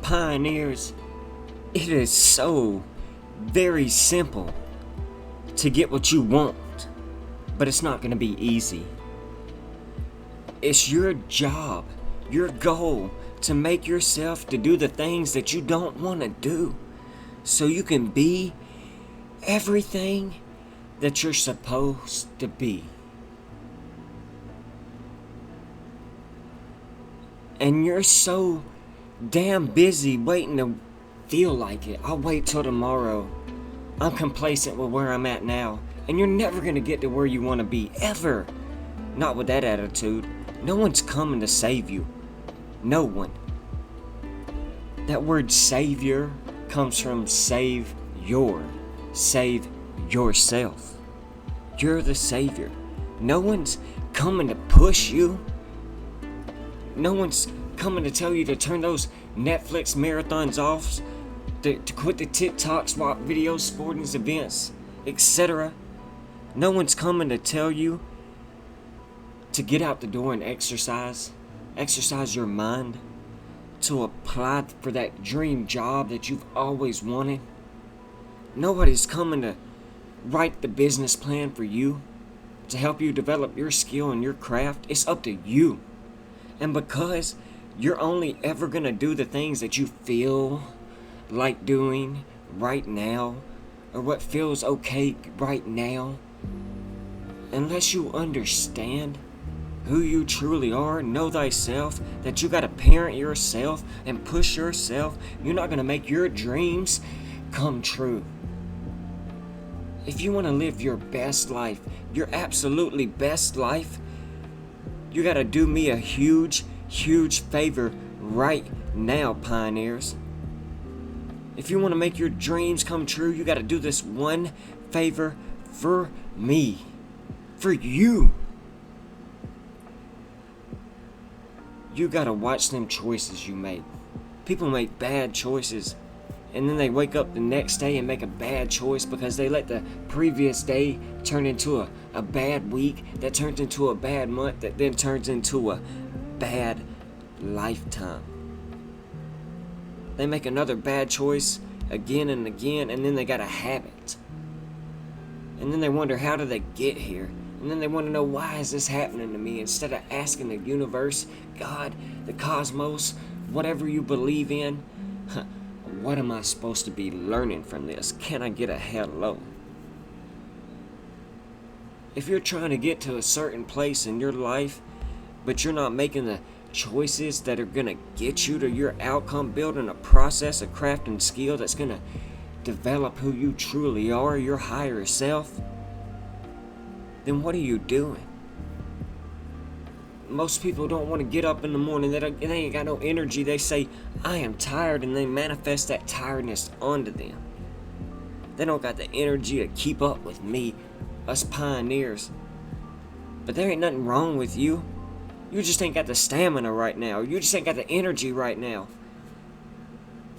Pioneers, it is so very simple to get what you want, but it's not going to be easy. It's your job, your goal, to make yourself to do the things that you don't want to do, so you can be everything that you're supposed to be. And you're so damn busy waiting to feel like it. I'll wait till tomorrow. I'm complacent with where I'm at now. And you're never going to get to where you want to be, ever. Not with that attitude. No one's coming to save you. No one. That word savior comes from save yourself. You're the savior. No one's coming to push you. No one's coming to tell you to turn those Netflix marathons off, to quit the TikTok swap videos, sporting events, etc. No one's coming to tell you to get out the door and exercise your mind, to apply for that dream job that you've always wanted. Nobody's coming to write the business plan for you, to help you develop your skill and your craft. It's up to you. And because you're only ever going to do the things that you feel like doing right now, or what feels okay right now, unless you understand who you truly are, know thyself, that you got to parent yourself and push yourself, you're not going to make your dreams come true. If you want to live your best life, your absolutely best life, you got to do me a huge favor right now, Pioneers. If you want to make your dreams come true, you got to do this one favor for me, for you. You got to watch them choices you make. People make bad choices, and then they wake up the next day and make a bad choice because they let the previous day turn into a bad week, that turns into a bad month, that then turns into a bad lifetime. They make another bad choice again and again, and then they got a habit. And then they wonder, how did they get here? And then they want to know, why is this happening to me? Instead of asking the universe, God, the cosmos, whatever you believe in, what am I supposed to be learning from this? Can I get a hello? If you're trying to get to a certain place in your life, but you're not making the choices that are going to get you to your outcome, building a process, a craft and skill that's going to develop who you truly are, your higher self, then what are you doing? Most people don't want to get up in the morning. They ain't got no energy. They say, I am tired, and they manifest that tiredness onto them. They don't got the energy to keep up with me, us Pioneers. But there ain't nothing wrong with you. You just ain't got the stamina right now. You just ain't got the energy right now.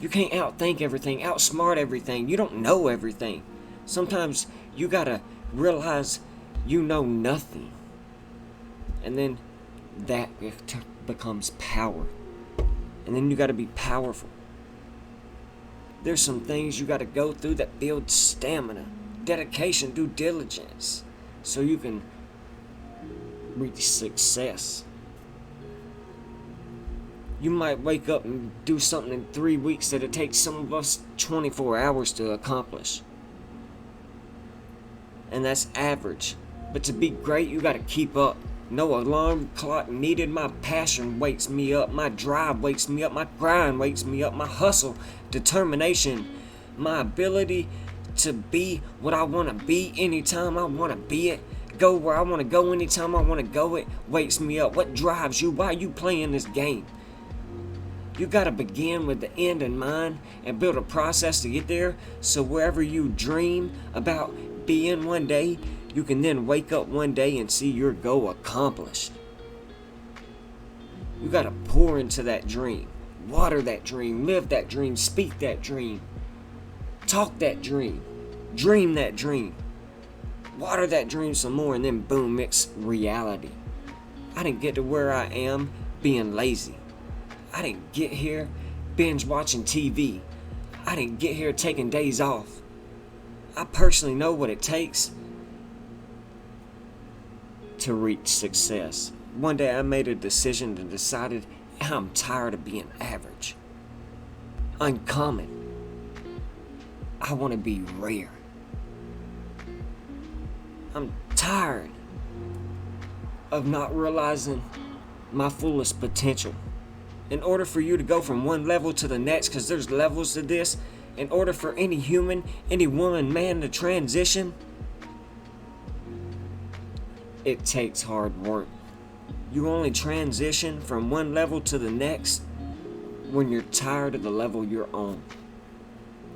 You can't outthink everything, outsmart everything. You don't know everything. Sometimes you gotta realize you know nothing. And then that becomes power. And then you gotta be powerful. There's some things you gotta go through that build stamina, dedication, due diligence, so you can reach success. You might wake up and do something in 3 weeks that it takes some of us 24 hours to accomplish. And that's average. But to be great, you gotta keep up. No alarm clock needed. My passion wakes me up. My drive wakes me up. My grind wakes me up. My hustle, determination, my ability to be what I want to be anytime I want to be it. Go where I want to go anytime I want to go it. Wakes me up. What drives you? Why are you playing this game? You gotta begin with the end in mind and build a process to get there, so wherever you dream about being one day, you can then wake up one day and see your goal accomplished. You gotta pour into that dream, water that dream, live that dream, speak that dream, talk that dream that dream, water that dream some more, and then boom, it's reality. I didn't get to where I am being lazy. I didn't get here binge watching TV. I didn't get here taking days off. I personally know what it takes to reach success. One day I made a decision and decided I'm tired of being average, uncommon. I want to be rare. I'm tired of not realizing my fullest potential. In order for you to go from one level to the next, because there's levels to this, in order for any human, any woman, man to transition, it takes hard work. You only transition from one level to the next when you're tired of the level you're on.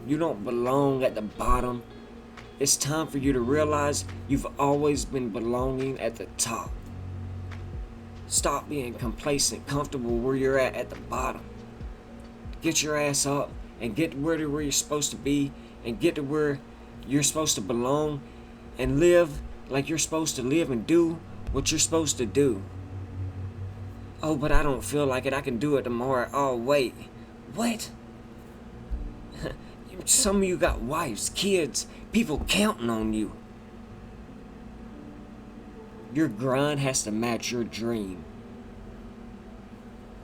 You don't belong at the bottom. It's time for you to realize you've always been belonging at the top. Stop being complacent, comfortable where you're at the bottom. Get your ass up and get to where you're supposed to be, and get to where you're supposed to belong, and live like you're supposed to live and do what you're supposed to do. Oh, but I don't feel like it. I can do it tomorrow. Oh, wait. What? Some of you got wives, kids, people counting on you. Your grind has to match your dream.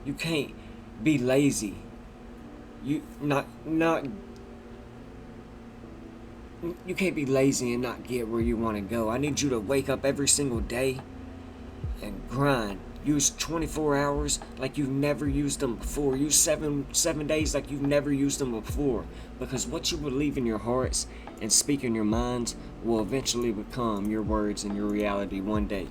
You can't be lazy. You can't be lazy and not get where you want to go. I need you to wake up every single day and grind. Use 24 hours like you've never used them before. Use seven days like you've never used them before. Because what you believe in your hearts and speak in your minds will eventually become your words and your reality one day.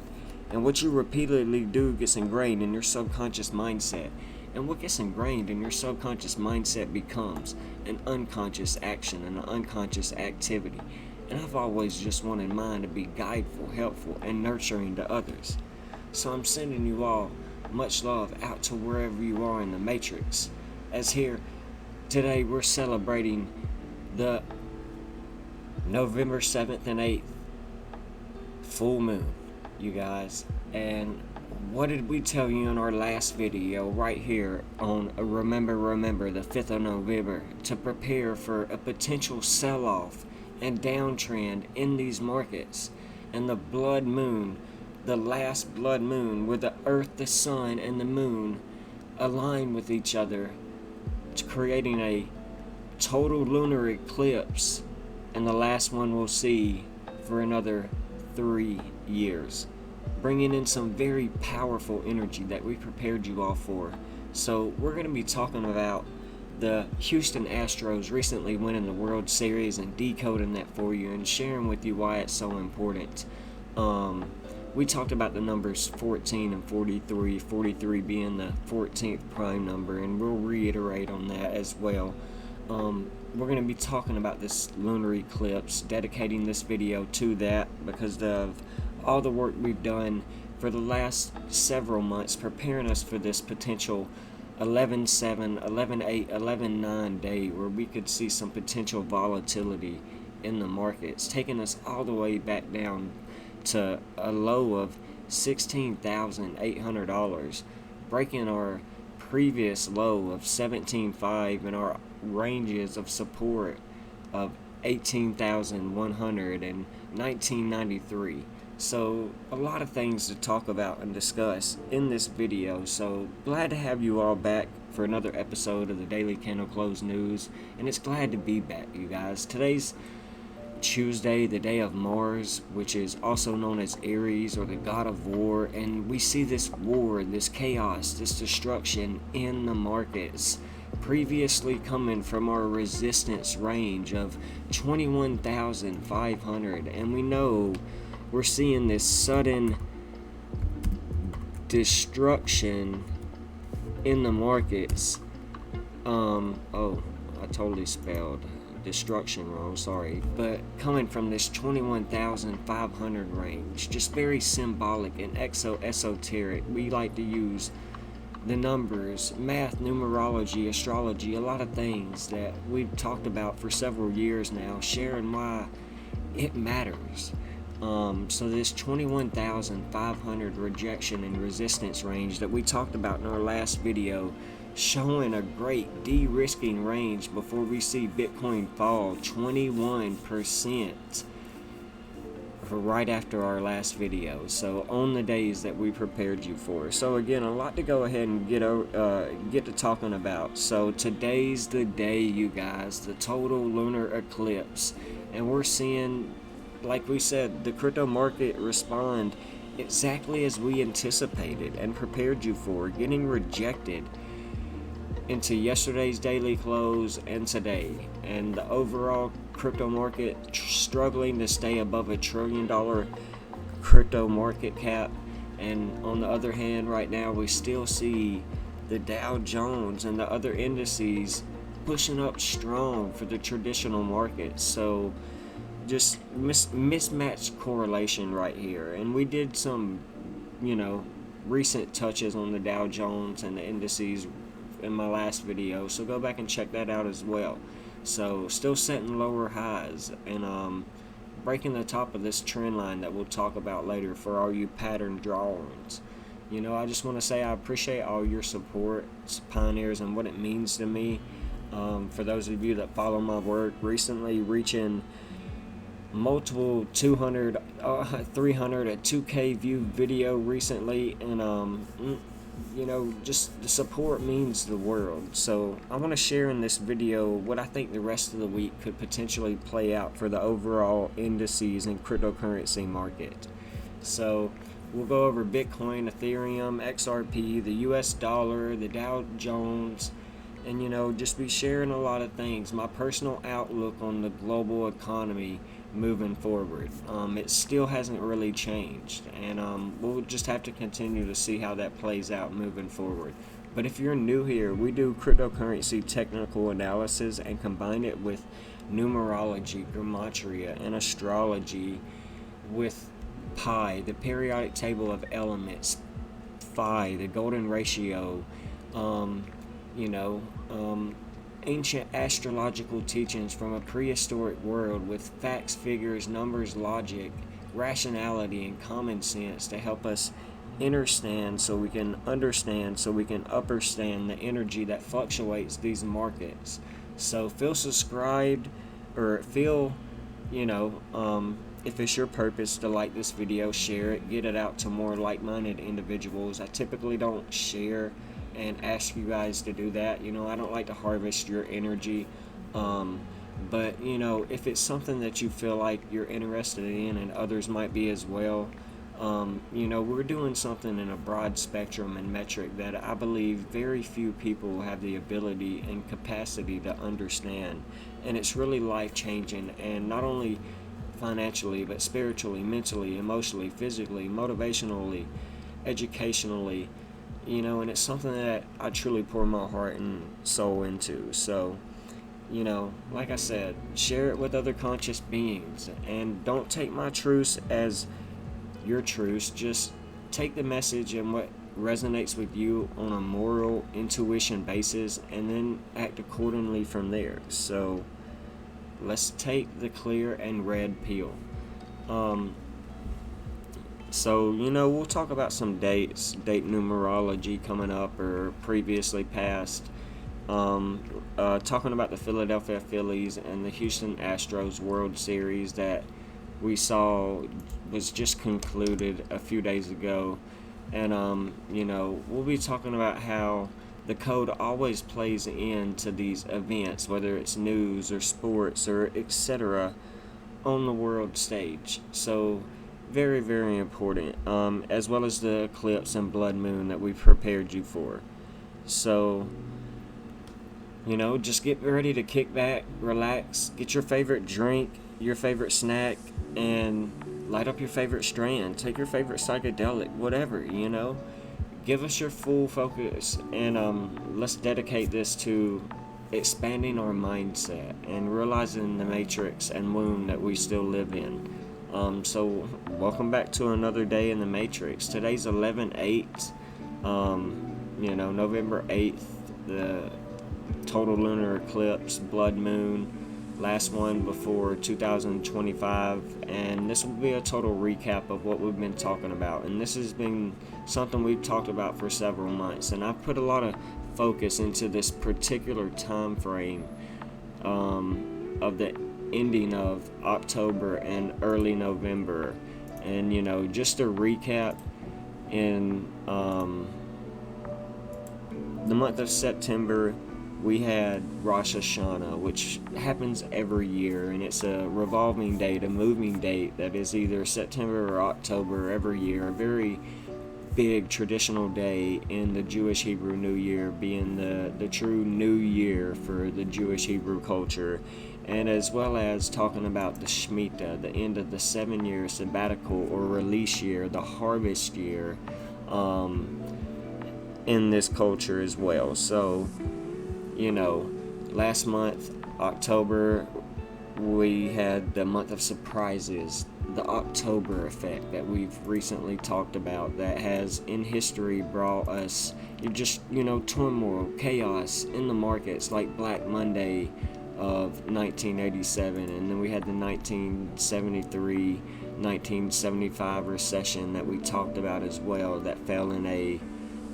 And what you repeatedly do gets ingrained in your subconscious mindset. And what gets ingrained in your subconscious mindset becomes an unconscious action and an unconscious activity. And I've always just wanted mine to be guideful, helpful, and nurturing to others. So I'm sending you all much love out to wherever you are in the matrix. As here, today we're celebrating the November 7th and 8th full moon, you guys. And what did we tell you in our last video right here on Remember the 5th of November to prepare for a potential sell-off and downtrend in these markets? And the blood moon, the last blood moon, where the earth, the sun, and the moon align with each other, creating a total lunar eclipse, and the last one we'll see for another 3 years, bringing in some very powerful energy that we prepared you all for. So we're going to be talking about the Houston Astros recently winning the World Series and decoding that for you and sharing with you why it's so important. We talked about the numbers 14 and 43, 43 being the 14th prime number, and we'll reiterate on that as well. We're going to be talking about this lunar eclipse, dedicating this video to that because of all the work we've done for the last several months, preparing us for this potential 11-7, 11-8, 11-9 day where we could see some potential volatility in the markets, taking us all the way back down to a low of $16,800, breaking our previous low of $17,500 and our ranges of support of $18,100 and $19.93. So a lot of things to talk about and discuss in this video. So glad to have you all back for another episode of the Daily Candle Close News, and it's glad to be back, you guys. Today's Tuesday, the day of Mars, which is also known as Aries or the god of war, and we see this war, this chaos, this destruction in the markets, previously coming from our resistance range of 21,500, and we know we're seeing this sudden destruction in the markets. I totally spelled destruction wrong, sorry, but coming from this 21,500 range, just very symbolic and esoteric. We like to use the numbers, math, numerology, astrology, a lot of things that we've talked about for several years now, sharing why it matters. So this 21,500 rejection and resistance range that we talked about in our last video showing a great de-risking range before we see Bitcoin fall 21% right after our last video, so on the days that we prepared you for. So again, a lot to go ahead and get to talking about. So today's the day, you guys, the total lunar eclipse, and we're seeing, like we said, the crypto market respond exactly as we anticipated and prepared you for, getting rejected into yesterday's daily close and today, and the overall crypto market struggling to stay above $1 trillion crypto market cap. And on the other hand, right now we still see the Dow Jones and the other indices pushing up strong for the traditional market. So just mismatched correlation right here. And we did some, recent touches on the Dow Jones and the indices in my last video, so go back and check that out as well. So still setting lower highs and breaking the top of this trend line that we'll talk about later for all you pattern drawings. I just want to say I appreciate all your support, pioneers, and what it means to me. For those of you that follow my work, recently reaching multiple 200, 300, a 2K view video recently, and just the support means the world. So I want to share in this video what I think the rest of the week could potentially play out for the overall indices and cryptocurrency market. So we'll go over Bitcoin, Ethereum, XRP, the US dollar, the Dow Jones, and just be sharing a lot of things, my personal outlook on the global economy moving forward. It still hasn't really changed, and we'll just have to continue to see how that plays out moving forward. But if you're new here, we do cryptocurrency technical analysis and combine it with numerology, gematria, and astrology with pi, the periodic table of elements, phi, the golden ratio, ancient astrological teachings from a prehistoric world with facts, figures, numbers, logic, rationality, and common sense to help us understand, so we can understand the energy that fluctuates these markets. So feel subscribed, or feel, if it's your purpose to like this video, share it, get it out to more like-minded individuals. I typically don't share and ask you guys to do that. I don't like to harvest your energy, but if it's something that you feel like you're interested in and others might be as well, we're doing something in a broad spectrum and metric that I believe very few people have the ability and capacity to understand, and it's really life-changing, and not only financially but spiritually, mentally, emotionally, physically, motivationally, educationally, and it's something that I truly pour my heart and soul into. So, like I said, share it with other conscious beings, and don't take my truths as your truths. Just take the message and what resonates with you on a moral intuition basis, and then act accordingly from there. So, let's take the clear and red pill. So, we'll talk about some date numerology coming up or previously past. Talking about the Philadelphia Phillies and the Houston Astros World Series that we saw was just concluded a few days ago. And, we'll be talking about how the code always plays into these events, whether it's news or sports or etc., on the world stage. So, very, very important, as well as the eclipse and blood moon that we've prepared you for. So, just get ready to kick back, relax, get your favorite drink, your favorite snack, and light up your favorite strand. Take your favorite psychedelic, whatever, Give us your full focus, and let's dedicate this to expanding our mindset and realizing the matrix and womb that we still live in. So welcome back to another day in the Matrix. Today's 11/8, November 8th, the total lunar eclipse, blood moon, last one before 2025, and this will be a total recap of what we've been talking about. And this has been something we've talked about for several months, and I've put a lot of focus into this particular time frame of the ending of October and early November. And just to recap, in the month of September, we had Rosh Hashanah, which happens every year, and it's a revolving date, a moving date that is either September or October every year. A very big traditional day in the Jewish Hebrew New Year, being the true new year for the Jewish Hebrew culture, and as well as talking about the Shemitah, the end of the 7-year sabbatical or release year, the harvest year, in this culture as well. So, last month, October, we had the month of surprises, the October effect that we've recently talked about, that has in history brought us turmoil, chaos in the markets, like Black Monday of 1987, and then we had the 1973-1975 recession that we talked about as well, that fell in a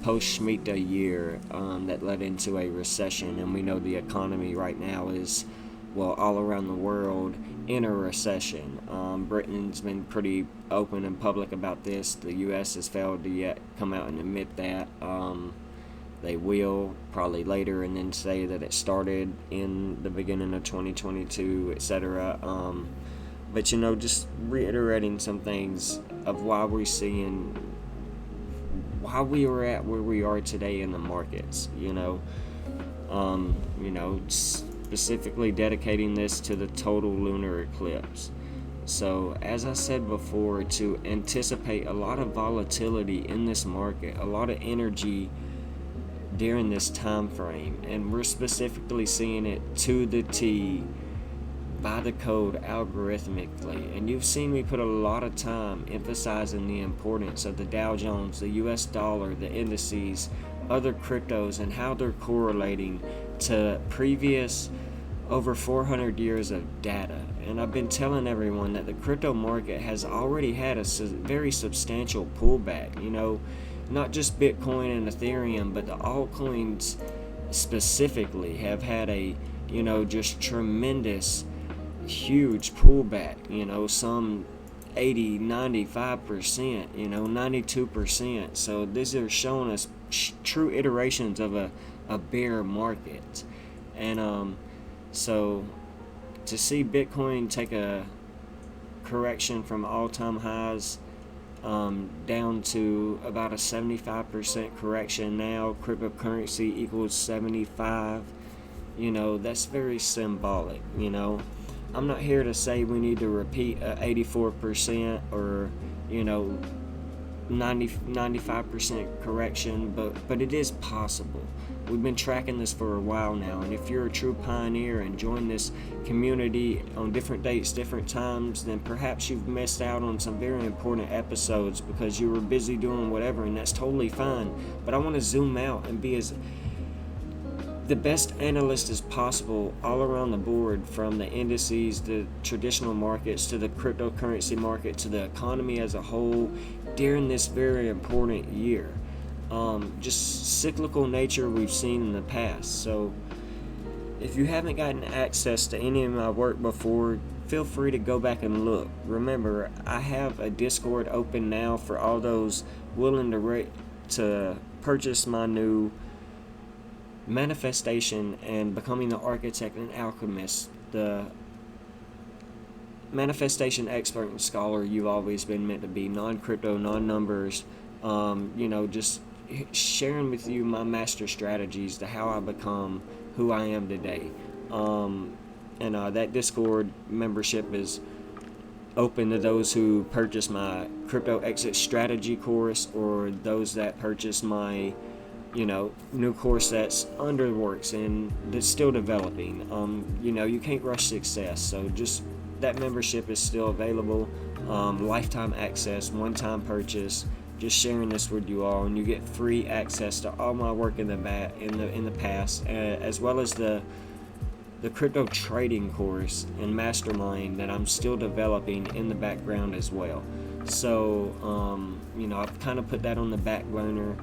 post-Shemitah year, that led into a recession. And we know the economy right now is, all around the world, in a recession. Britain's been pretty open and public about this. The U.S. has failed to yet come out and admit that. They will probably later, and then say that it started in the beginning of 2022, etc. But just reiterating some things of why we're seeing, why we are at where we are today in the markets. Specifically dedicating this to the total lunar eclipse. So, as I said before, to anticipate a lot of volatility in this market, a lot of energy during this time frame, and we're specifically seeing it to the T, by the code, algorithmically. And you've seen me put a lot of time emphasizing the importance of the Dow Jones, the US dollar, the indices, other cryptos, and how they're correlating to previous over 400 years of data. And I've been telling everyone that the crypto market has already had a very substantial pullback. Not just Bitcoin and Ethereum, but the altcoins specifically have had a just tremendous, huge pullback. Some 80, 95%, 92%. So these are showing us true iterations of a bear market. And so to see Bitcoin take a correction from all-time highs down to about a 75% correction now, cryptocurrency equals 75, that's very symbolic. I'm not here to say we need to repeat a 84% or 95% correction, but it is possible. We've been tracking this for a while now, and if you're a true pioneer and join this community on different dates, different times, then perhaps you've missed out on some very important episodes because you were busy doing whatever, and that's totally fine. But I want to zoom out and be the best analyst as possible all around the board, from the indices, the traditional markets, to the cryptocurrency market, to the economy as a whole during this very important year. Just cyclical nature we've seen in the past. So if you haven't gotten access to any of my work before, feel free to go back and look. Remember, I have a Discord open now for all those willing to purchase my new Manifestation and Becoming the Architect and Alchemist, the manifestation expert and scholar you've always been meant to be, non-crypto, non-numbers, just sharing with you my master strategies to how I become who I am today. That Discord membership is open to those who purchase my crypto exit strategy course, or those that purchase my new course that's under the works and that's still developing. You can't rush success, so just that membership is still available. Lifetime access, one-time purchase. Just sharing this with you all, and you get free access to all my work in the past, as well as the crypto trading course and mastermind that I'm still developing in the background as well. So I've kind of put that on the back burner.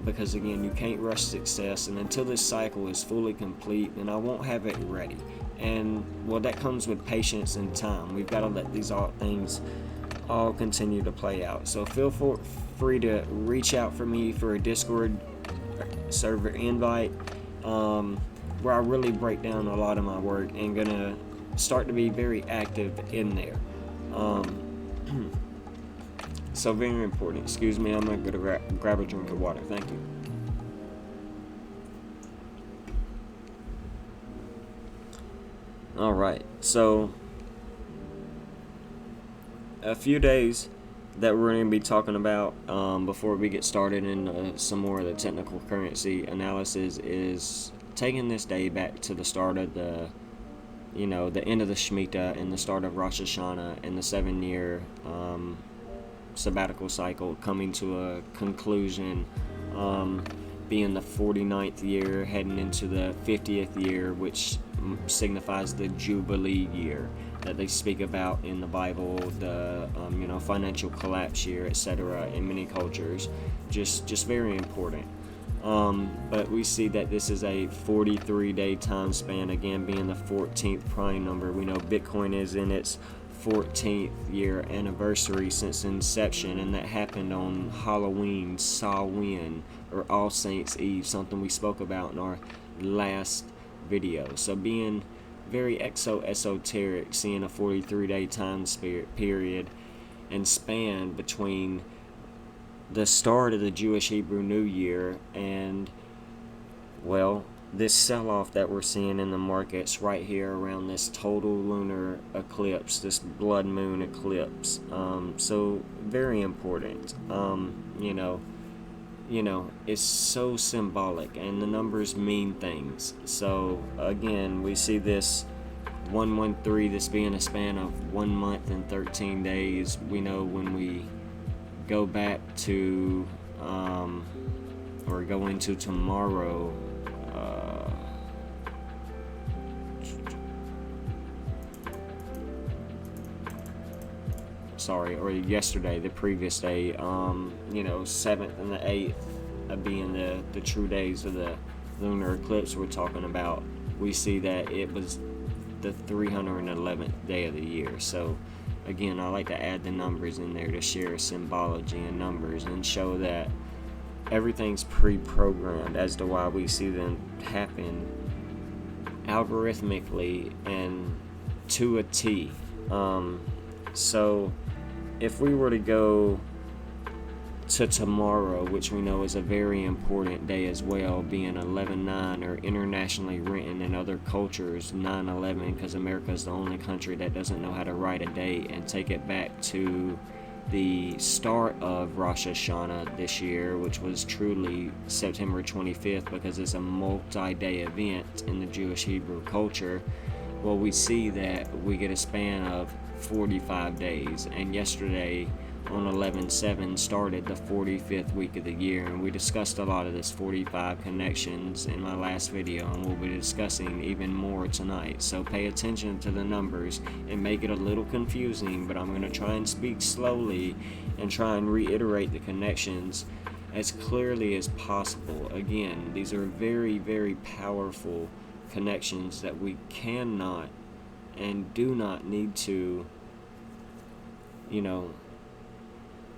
because again, you can't rush success, and until this cycle is fully complete, then I won't have it ready. And well, that comes with patience and time. We've got to let these things all continue to play out. So feel free to reach out for me for a Discord server invite, where I really break down a lot of my work and gonna start to be very active in there. So very important. Excuse me, I'm gonna go grab a drink of water. Thank you. Alright, so a few days that we're going to be talking about before we get started in some more of the technical currency analysis is taking this day back to the start of the end of the Shemitah and the start of Rosh Hashanah and the 7-year sabbatical cycle coming to a conclusion, being the 49th year, heading into the 50th year, which signifies the Jubilee year that they speak about in the Bible, the financial collapse year, etc. in many cultures, just very important. But we see that this is a 43-day time span, again being the 14th prime number. We know Bitcoin is in its 14th year anniversary since inception, and that happened on Halloween, Samhain, or All Saints Eve, something we spoke about in our last video. So being very esoteric, seeing a 43-day time period and span between the start of the Jewish Hebrew New Year and, well, this sell-off that we're seeing in the markets right here around this total lunar eclipse, this blood moon eclipse. So very important. It's so symbolic, and the numbers mean things. So again, we see this 113, this being a span of 1 month and 13 days. We know when we go back to or go into tomorrow, or yesterday, the previous day, 7th and the 8th being the true days of the lunar eclipse we're talking about, we see that it was the 311th day of the year. So again, I like to add the numbers in there to share symbology and numbers and show that everything's pre-programmed as to why we see them happen algorithmically and to a T. So if we were to go to tomorrow, which we know is a very important day as well, being 11/9, or internationally written in other cultures 9/11, because America is the only country that doesn't know how to write a date and take it back to the start of Rosh Hashanah this year, which was truly September 25th, because it's a multi-day event in the Jewish Hebrew culture. Well, we see that we get a span of 45 days, and yesterday on 11/7 started the 45th week of the year, and we discussed a lot of this 45 connections in my last video, and we'll be discussing even more tonight. So pay attention to the numbers. It may get a little confusing, but I'm going to try and speak slowly and try and reiterate the connections as clearly as possible. Again, these are very, very powerful connections that we cannot and do not need to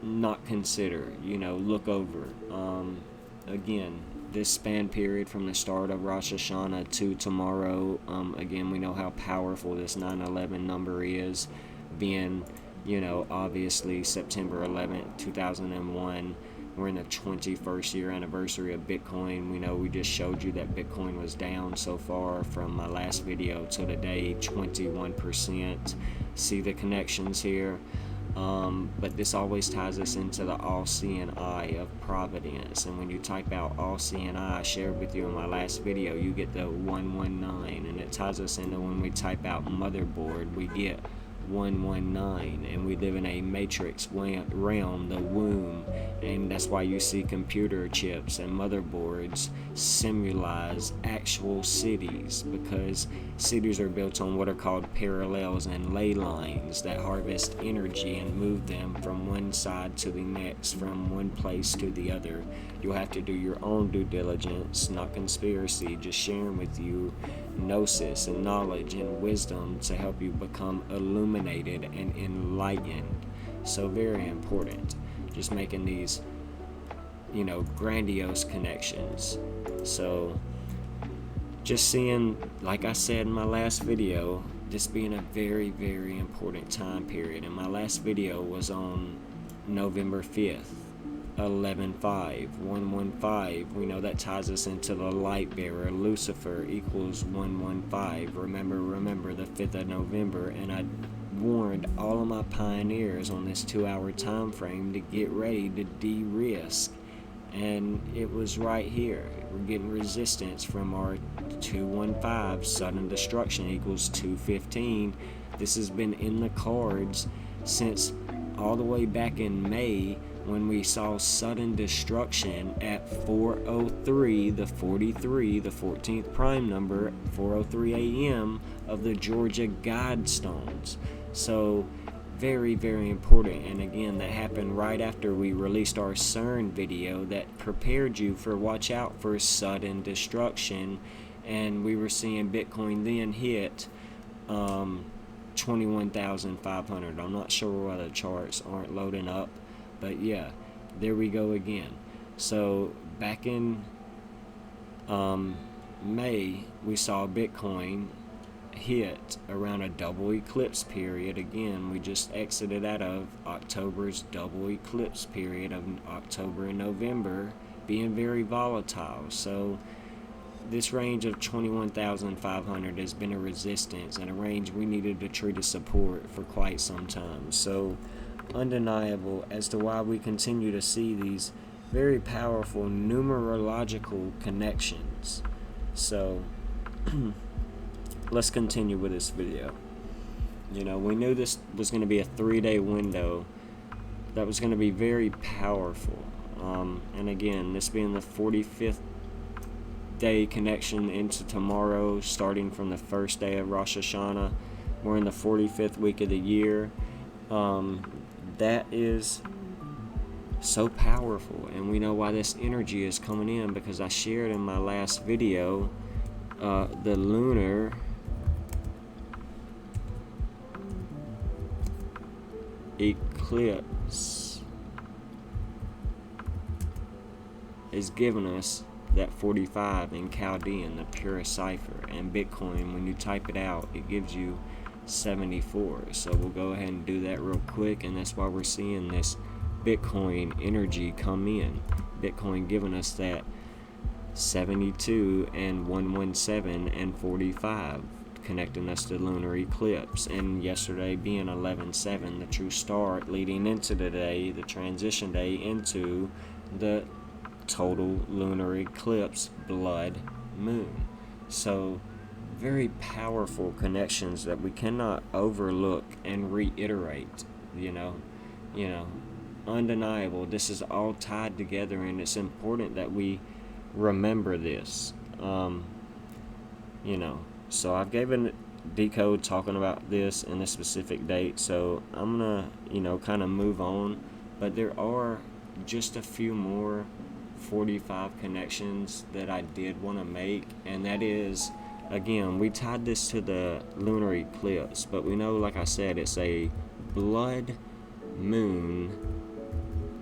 not consider, look over. Again, this span period from the start of Rosh Hashanah to tomorrow, again, we know how powerful this 9/11 number is, being, obviously September 11th, 2001. We're in the 21st year anniversary of Bitcoin. We know we just showed you that Bitcoin was down so far from my last video to today, 21%. See the connections here? But this always ties us into the all-seeing eye of providence. And when you type out all-seeing eye, I shared with you in my last video, you get the 119. And it ties us into when we type out motherboard, we get 119, and we live in a matrix realm, the womb, and that's why you see computer chips and motherboards symbolize actual cities, because cities are built on what are called parallels and ley lines that harvest energy and move them from one side to the next, from one place to the other. You'll have to do your own due diligence, not conspiracy, just sharing with you gnosis and knowledge and wisdom to help you become illuminated and enlightened. So very important, just making these grandiose connections. So just seeing, like I said in my last video, this being a very, very important time period, and my last video was on November 5th, 11-5, we know that ties us into the light bearer. Lucifer equals 115. Remember the 5th of November, and I warned all of my pioneers on this 2-hour time frame to get ready to de-risk, and it was right here. We're getting resistance from our 215. Sudden destruction equals 215. This has been in the cards since all the way back in May, when we saw sudden destruction at 4:03, the 43, the 14th prime number, 4:03 a.m. of the Georgia Guidestones. So very, very important. And again, that happened right after we released our CERN video that prepared you for watch out for sudden destruction. And we were seeing Bitcoin then hit 21,500. I'm not sure why the charts aren't loading up, but yeah, there we go again. So back in May, we saw Bitcoin hit around a double eclipse period. Again, we just exited out of October's double eclipse period of October and November being very volatile. So this range of 21,500 has been a resistance and a range we needed to treat as support for quite some time. So undeniable as to why we continue to see these very powerful numerological connections. So let's continue with this video. We knew this was going to be a 3-day window that was going to be very powerful. And again, this being the 45th day connection into tomorrow, starting from the first day of Rosh Hashanah. We're in the 45th week of the year. That is so powerful, and we know why this energy is coming in, because I shared in my last video the lunar eclipse is giving us that 45 in Chaldean, the purest cipher, and Bitcoin, when you type it out, it gives you 74. So we'll go ahead and do that real quick, and that's why we're seeing this Bitcoin energy come in. Bitcoin giving us that 72 and 117 and 45, connecting us to lunar eclipse, and yesterday being 11-7, the true start, leading into today, the transition day into the total lunar eclipse blood moon. So very powerful connections that we cannot overlook and reiterate. Undeniable. This is all tied together, and it's important that we remember this. So I've given Decode talking about this in a specific date, so I'm gonna kind of move on, but there are just a few more 45 connections that I did want to make, and that is, again, we tied this to the lunar eclipse, but we know, like I said, it's a blood moon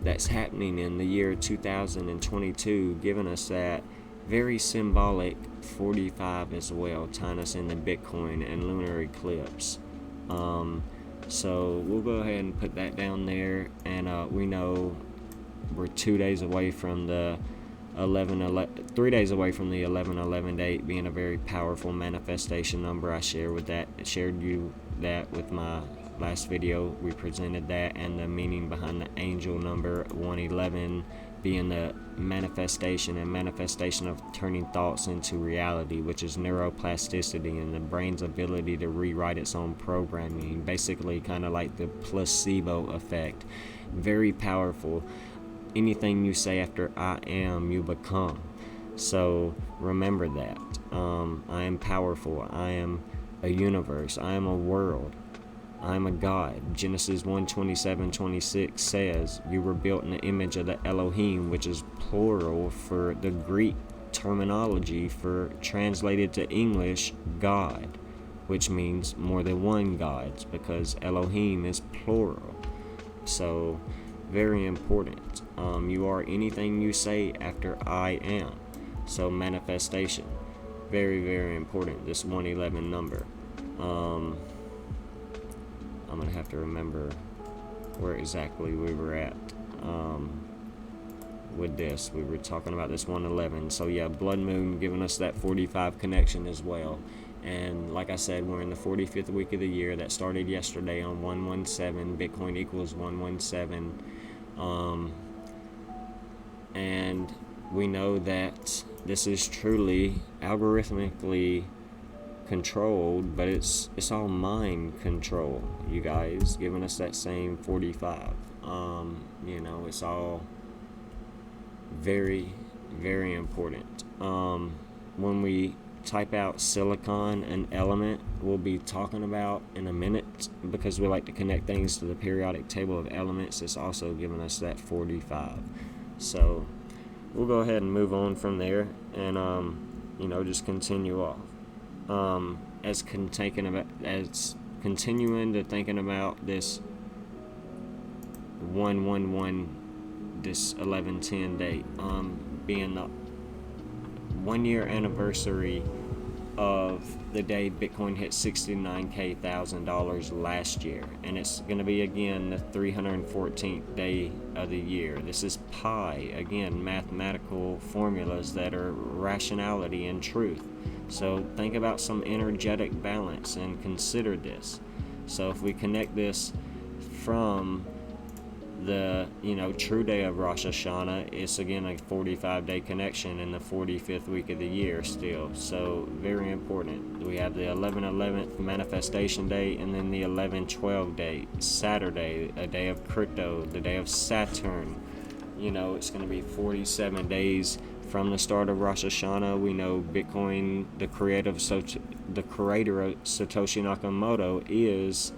that's happening in the year 2022, giving us that very symbolic 45 as well, tying us into Bitcoin and lunar eclipse. So we'll go ahead and put that down there, and we know we're 2 days away from the 3 days away from the 11/11 date being a very powerful manifestation number. I shared you that with my last video. We presented that and the meaning behind the angel number 111 being the manifestation of turning thoughts into reality, which is neuroplasticity and the brain's ability to rewrite its own programming, basically kind of like the placebo effect. Very powerful. Anything you say after I am, you become. So remember that. I am powerful. I am a universe. I am a world. I am a God. Genesis 1:27-26 says, you were built in the image of the Elohim, which is plural for the Greek terminology for translated to English, God, which means more than one gods, because Elohim is plural. So, very important. You are anything you say after I am. So, manifestation. Very, very important. This 111 number. I'm going to have to remember where exactly we were at with this. We were talking about this 111. So yeah, blood moon giving us that 45 connection as well. And like I said, we're in the 45th week of the year. That started yesterday on 117. Bitcoin equals 117. And we know that this is truly algorithmically controlled, but it's all mind control, you guys, giving us that same 45. It's all very, very important. When we type out silicon, an element we'll be talking about in a minute, because we like to connect things to the periodic table of elements, it's also giving us that 45. So we'll go ahead and move on from there and just continue off. As continuing to thinking about this 111, this 1110 date, being the 1 year anniversary of the day Bitcoin hit $69,000 last year, and it's going to be again the 314th day of the year. This is pi, again, mathematical formulas that are rationality and truth. So think about some energetic balance and consider this. So if we connect this from the true day of Rosh Hashanah, it's again a 45-day connection in the 45th week of the year still. So very important. We have the 11/11th manifestation day, and then the 11/12 day, Saturday, a day of crypto, the day of Saturn. It's going to be 47 days from the start of Rosh Hashanah. We know Bitcoin, the creator of Satoshi Nakamoto, is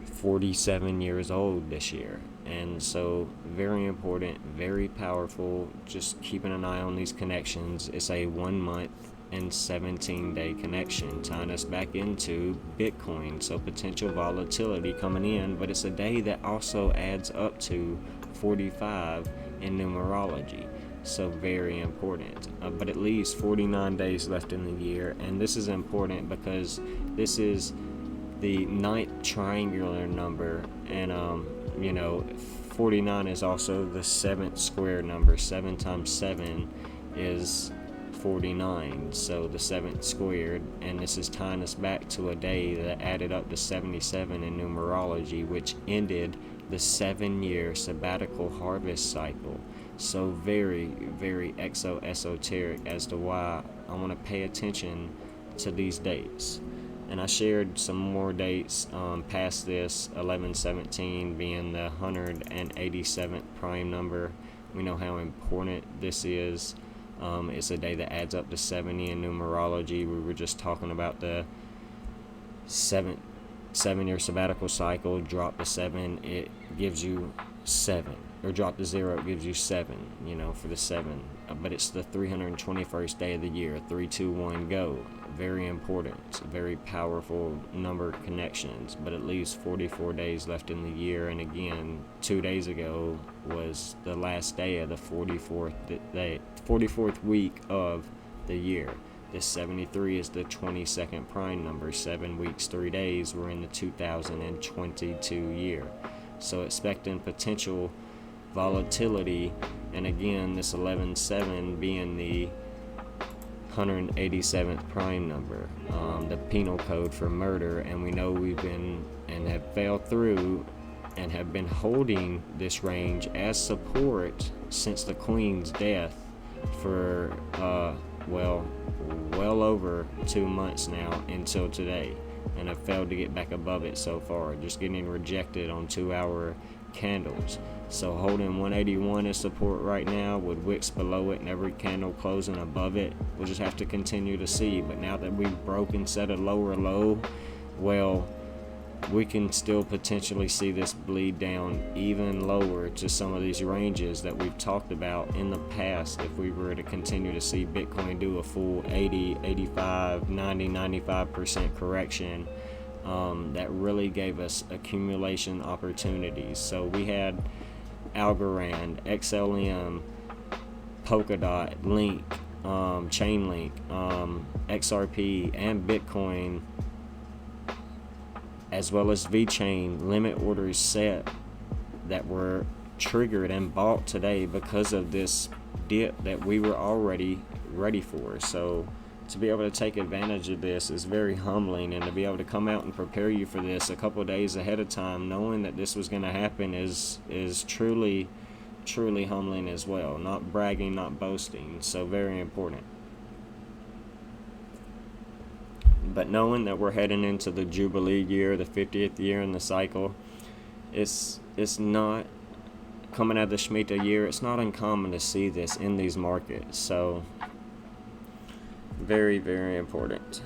47 years old this year. And so very important, very powerful. Just keeping an eye on these connections. It's a 1 month and 17-day connection, tying us back into Bitcoin. So potential volatility coming in, but it's a day that also adds up to 45 in numerology. So very important. But at least 49 days left in the year, and this is important because this is the 9th triangular number, and 49 is also the 7th square number. 7 times 7 is 49, so the 7th squared, and this is tying us back to a day that added up to 77 in numerology, which ended the 7-year sabbatical harvest cycle. So very, very esoteric as to why I want to pay attention to these dates. And I shared some more dates past this, 1117 being the 187th prime number. We know how important this is. It's a day that adds up to 70 in numerology. We were just talking about the 7-year sabbatical cycle. Drop the 7, it gives you 7. Or drop the 0, it gives you 7, for the 7. But it's the 321st day of the year. 3, 2, 1, go. Very important. Very powerful number connections. But at least 44 days left in the year. And again, 2 days ago was the last day of the 44th week of the year. This 73 is the 22nd prime number. 7 weeks, 3 days. We're in the 2022 year. So expecting potential volatility, and again this 11/7 being the 187th prime number, the penal code for murder, and we know we've been and have failed through and have been holding this range as support since the Queen's death for well over 2 months now until today, and have failed to get back above it so far, just getting rejected on 2-hour candles. So holding 181 as support right now with wicks below it and every candle closing above it. We'll just have to continue to see. But now that we've broken, set a lower low, well, we can still potentially see this bleed down even lower to some of these ranges that we've talked about in the past if we were to continue to see Bitcoin do a full 80, 85, 90, 95% correction. That really gave us accumulation opportunities. So we had Algorand, XLM, Polkadot, Link, Chainlink, XRP, and Bitcoin, as well as VeChain limit orders set that were triggered and bought today because of this dip that we were already ready for. So to be able to take advantage of this is very humbling, and to be able to come out and prepare you for this a couple of days ahead of time, knowing that this was going to happen, is truly humbling as well. Not bragging, not boasting. So very important. But knowing that we're heading into the Jubilee year, the 50th year in the cycle, it's not coming out of the Shemitah year. It's not uncommon to see this in these markets. So very, very important.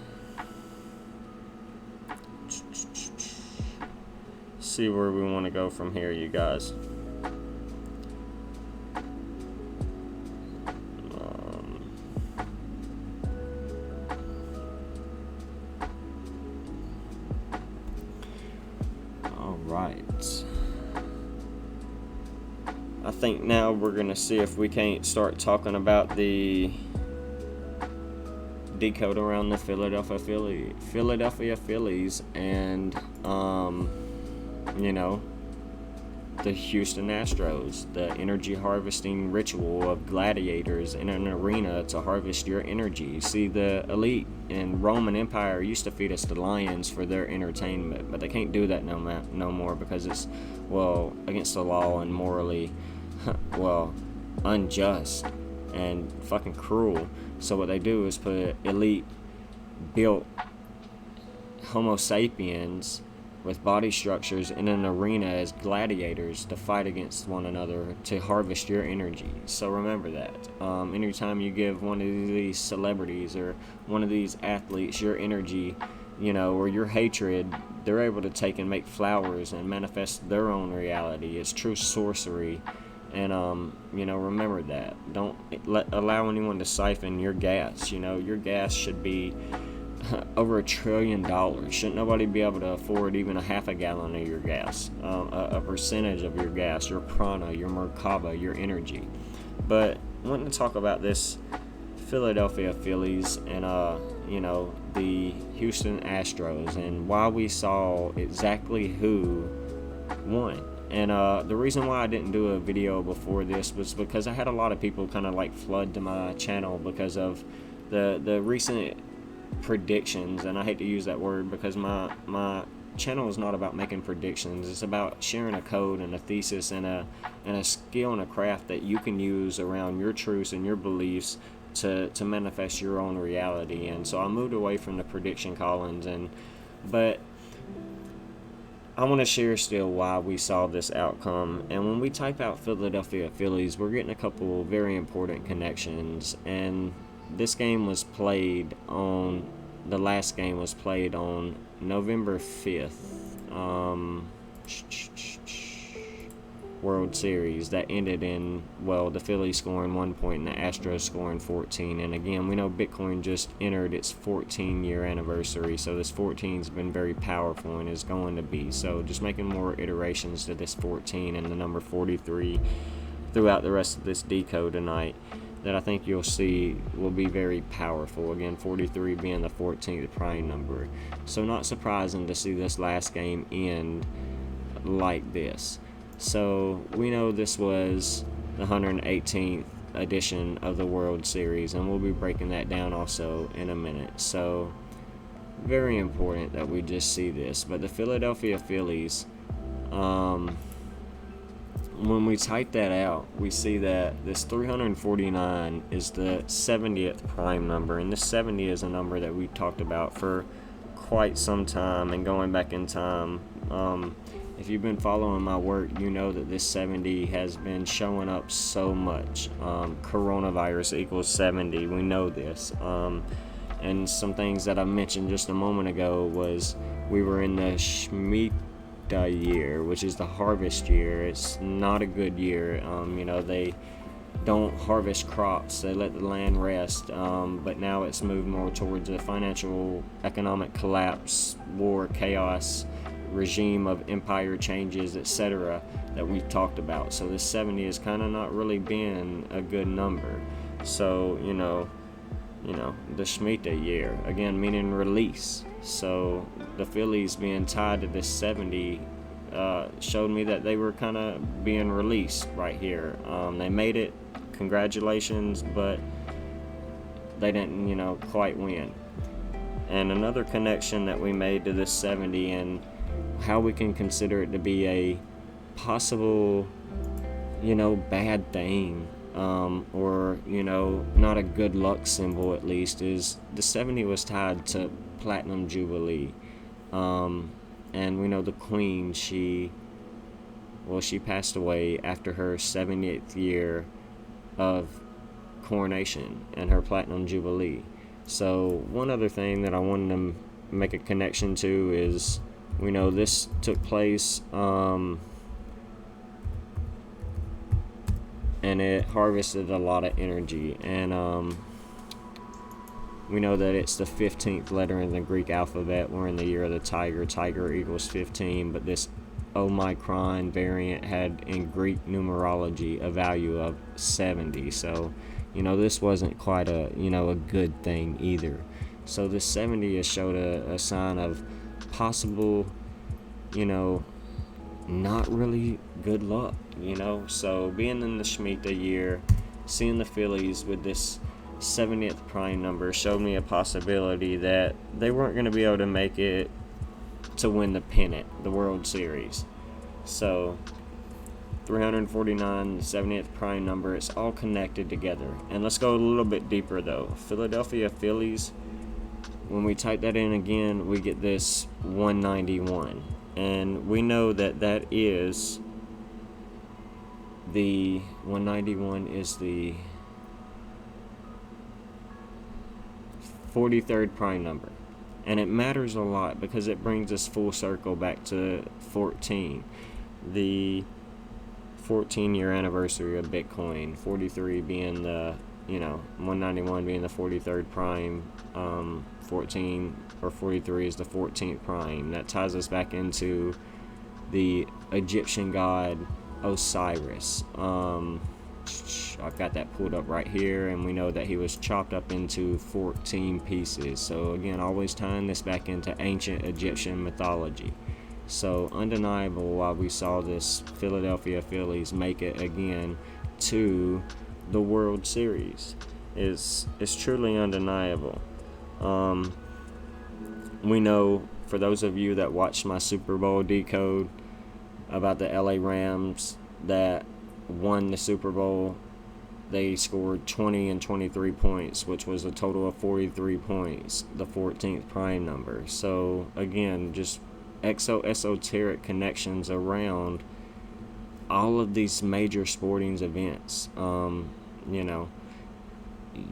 See where we want to go from here, you guys. I think now we're going to see if we can't start talking about the decode around the Philadelphia Phillies and, the Houston Astros, the energy harvesting ritual of gladiators in an arena to harvest your energy. See, the elite in Roman Empire used to feed us the lions for their entertainment, but they can't do that no more because it's, against the law and morally, unjust and fucking cruel. So what they do is put elite built Homo sapiens with body structures in an arena as gladiators to fight against one another to harvest your energy. So remember that. Anytime you give one of these celebrities or one of these athletes your energy, or your hatred, they're able to take and make flowers and manifest their own reality. It's true sorcery. And, remember that. Don't allow anyone to siphon your gas. Your gas should be over $1 trillion. Shouldn't nobody be able to afford even a half a gallon of your gas, a percentage of your gas, your prana, your Merkaba, your energy. But I want to talk about this Philadelphia Phillies and the Houston Astros and why we saw exactly who won. And the reason why I didn't do a video before this was because I had a lot of people kind of flood to my channel because of the recent predictions. And I hate to use that word because my channel is not about making predictions. It's about sharing a code and a thesis and a skill and a craft that you can use around your truths and your beliefs to manifest your own reality. And so I moved away from the prediction callings, but I want to share still why we saw this outcome. And when we type out Philadelphia Phillies, we're getting a couple very important connections. And this game was played on, the last game was played on November 5th, World Series that ended in, the Phillies scoring 1 point and the Astros scoring 14. And again, we know Bitcoin just entered its 14-year anniversary, so this 14's been very powerful and is going to be. So just making more iterations to this 14 and the number 43 throughout the rest of this decode tonight that I think you'll see will be very powerful. Again, 43 being the 14th prime number. So not surprising to see this last game end like this. So we know this was the 118th edition of the World Series, and we'll be breaking that down also in a minute. So very important that we just see this. But the Philadelphia Phillies, When we type that out, we see that this 349 is the 70th prime number, and this 70 is a number that we talked about for quite some time. And going back in time, if you've been following my work, you know that this 70 has been showing up so much. Coronavirus equals 70, we know this. And some things that I mentioned just a moment ago was we were in the Shemitah year, which is the harvest year. It's not a good year. They don't harvest crops, they let the land rest, but now it's moved more towards a financial economic collapse, war, chaos, regime of empire changes, etc., that we've talked about. So this 70 is kind of not really being a good number. So the Shemitah year, again, meaning release. So the Phillies being tied to this 70 showed me that they were kind of being released right here. They made it, congratulations, but they didn't, quite win. And another connection that we made to this 70 and how we can consider it to be a possible, bad thing, or not a good luck symbol, at least, is the 70 was tied to Platinum Jubilee. And we know the Queen, she passed away after her 70th year of coronation and her Platinum Jubilee. So one other thing that I wanted to make a connection to is, we know this took place, and it harvested a lot of energy. And we know that it's the 15th letter in the Greek alphabet. We're in the year of the tiger. Tiger equals 15, but this Omicron variant had in Greek numerology a value of 70. So, this wasn't quite a good thing either. So this 70 has showed a sign of possible, not really good luck, So being in the Shemitah year, seeing the Phillies with this 70th prime number showed me a possibility that they weren't going to be able to make it to win the pennant, the World Series. So 349, the 70th prime number, it's all connected together. And let's go a little bit deeper though. Philadelphia Phillies, when we type that in again, we get this 191. And we know that that is the 191 is the 43rd prime number. And it matters a lot because it brings us full circle back to 14. The 14-year anniversary of Bitcoin, 43 being the, 191 being the 43rd prime, 14 or 43 is the 14th prime. That ties us back into the Egyptian god Osiris. I've got that pulled up right here, and we know that he was chopped up into 14 pieces. So again, always tying this back into ancient Egyptian mythology. So undeniable why we saw this Philadelphia Phillies make it again to the World Series is truly undeniable. We know, for those of you that watched my Super Bowl decode about the LA Rams that won the Super Bowl, they scored 20 and 23 points, which was a total of 43 points, the 14th prime number. So again, just esoteric connections around all of these major sporting events.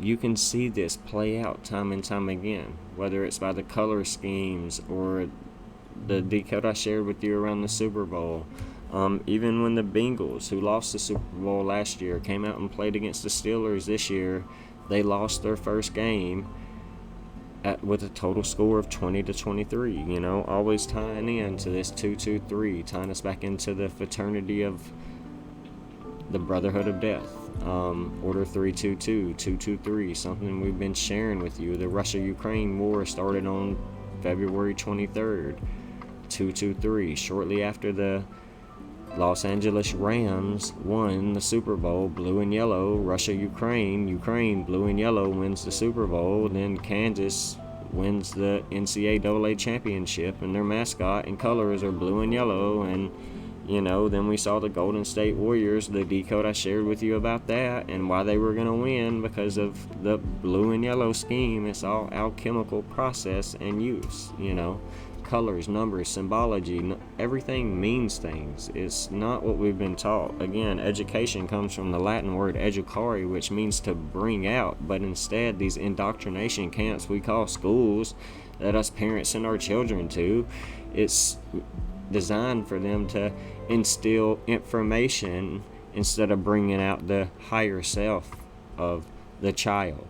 You can see this play out time and time again, whether it's by the color schemes or the decode I shared with you around the Super Bowl. Even when the Bengals, who lost the Super Bowl last year, came out and played against the Steelers this year, they lost their first game with a total score of 20-23. Always tying into this 2-2-3, tying us back into the fraternity of the Brotherhood of Death. Order 322, 223, something we've been sharing with you. The Russia-Ukraine war started on February 23rd, 223, shortly after the Los Angeles Rams won the Super Bowl, blue and yellow. Russia-Ukraine, blue and yellow, wins the Super Bowl. Then Kansas wins the NCAA championship, and their mascot and colors are blue and yellow. And Then we saw the Golden State Warriors, the decode I shared with you about that, and why they were going to win because of the blue and yellow scheme. It's all alchemical process and use, colors, numbers, symbology, everything means things. It's not what we've been taught. Again, education comes from the Latin word educare, which means to bring out, but instead these indoctrination camps we call schools that us parents send our children to, it's designed for them to instill information instead of bringing out the higher self of the child.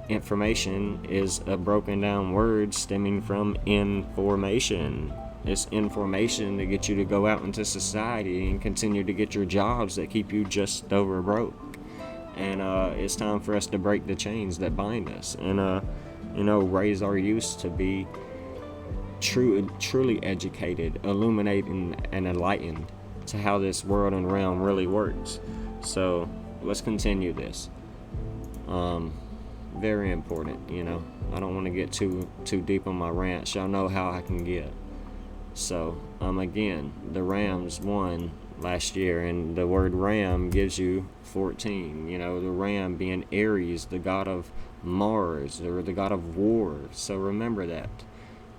Information is a broken down word stemming from information. It's information to get you to go out into society and continue to get your jobs that keep you just over broke. And it's time for us to break the chains that bind us and raise our youth to be truly educated, illuminating, and enlightened to how this world and realm really works. So let's continue this. Very important. I don't want to get too deep on my rant. Y'all know how I can get. So again, the Rams won last year, and the word ram gives you 14. The ram being Aries, the god of Mars, or the god of war. So remember that.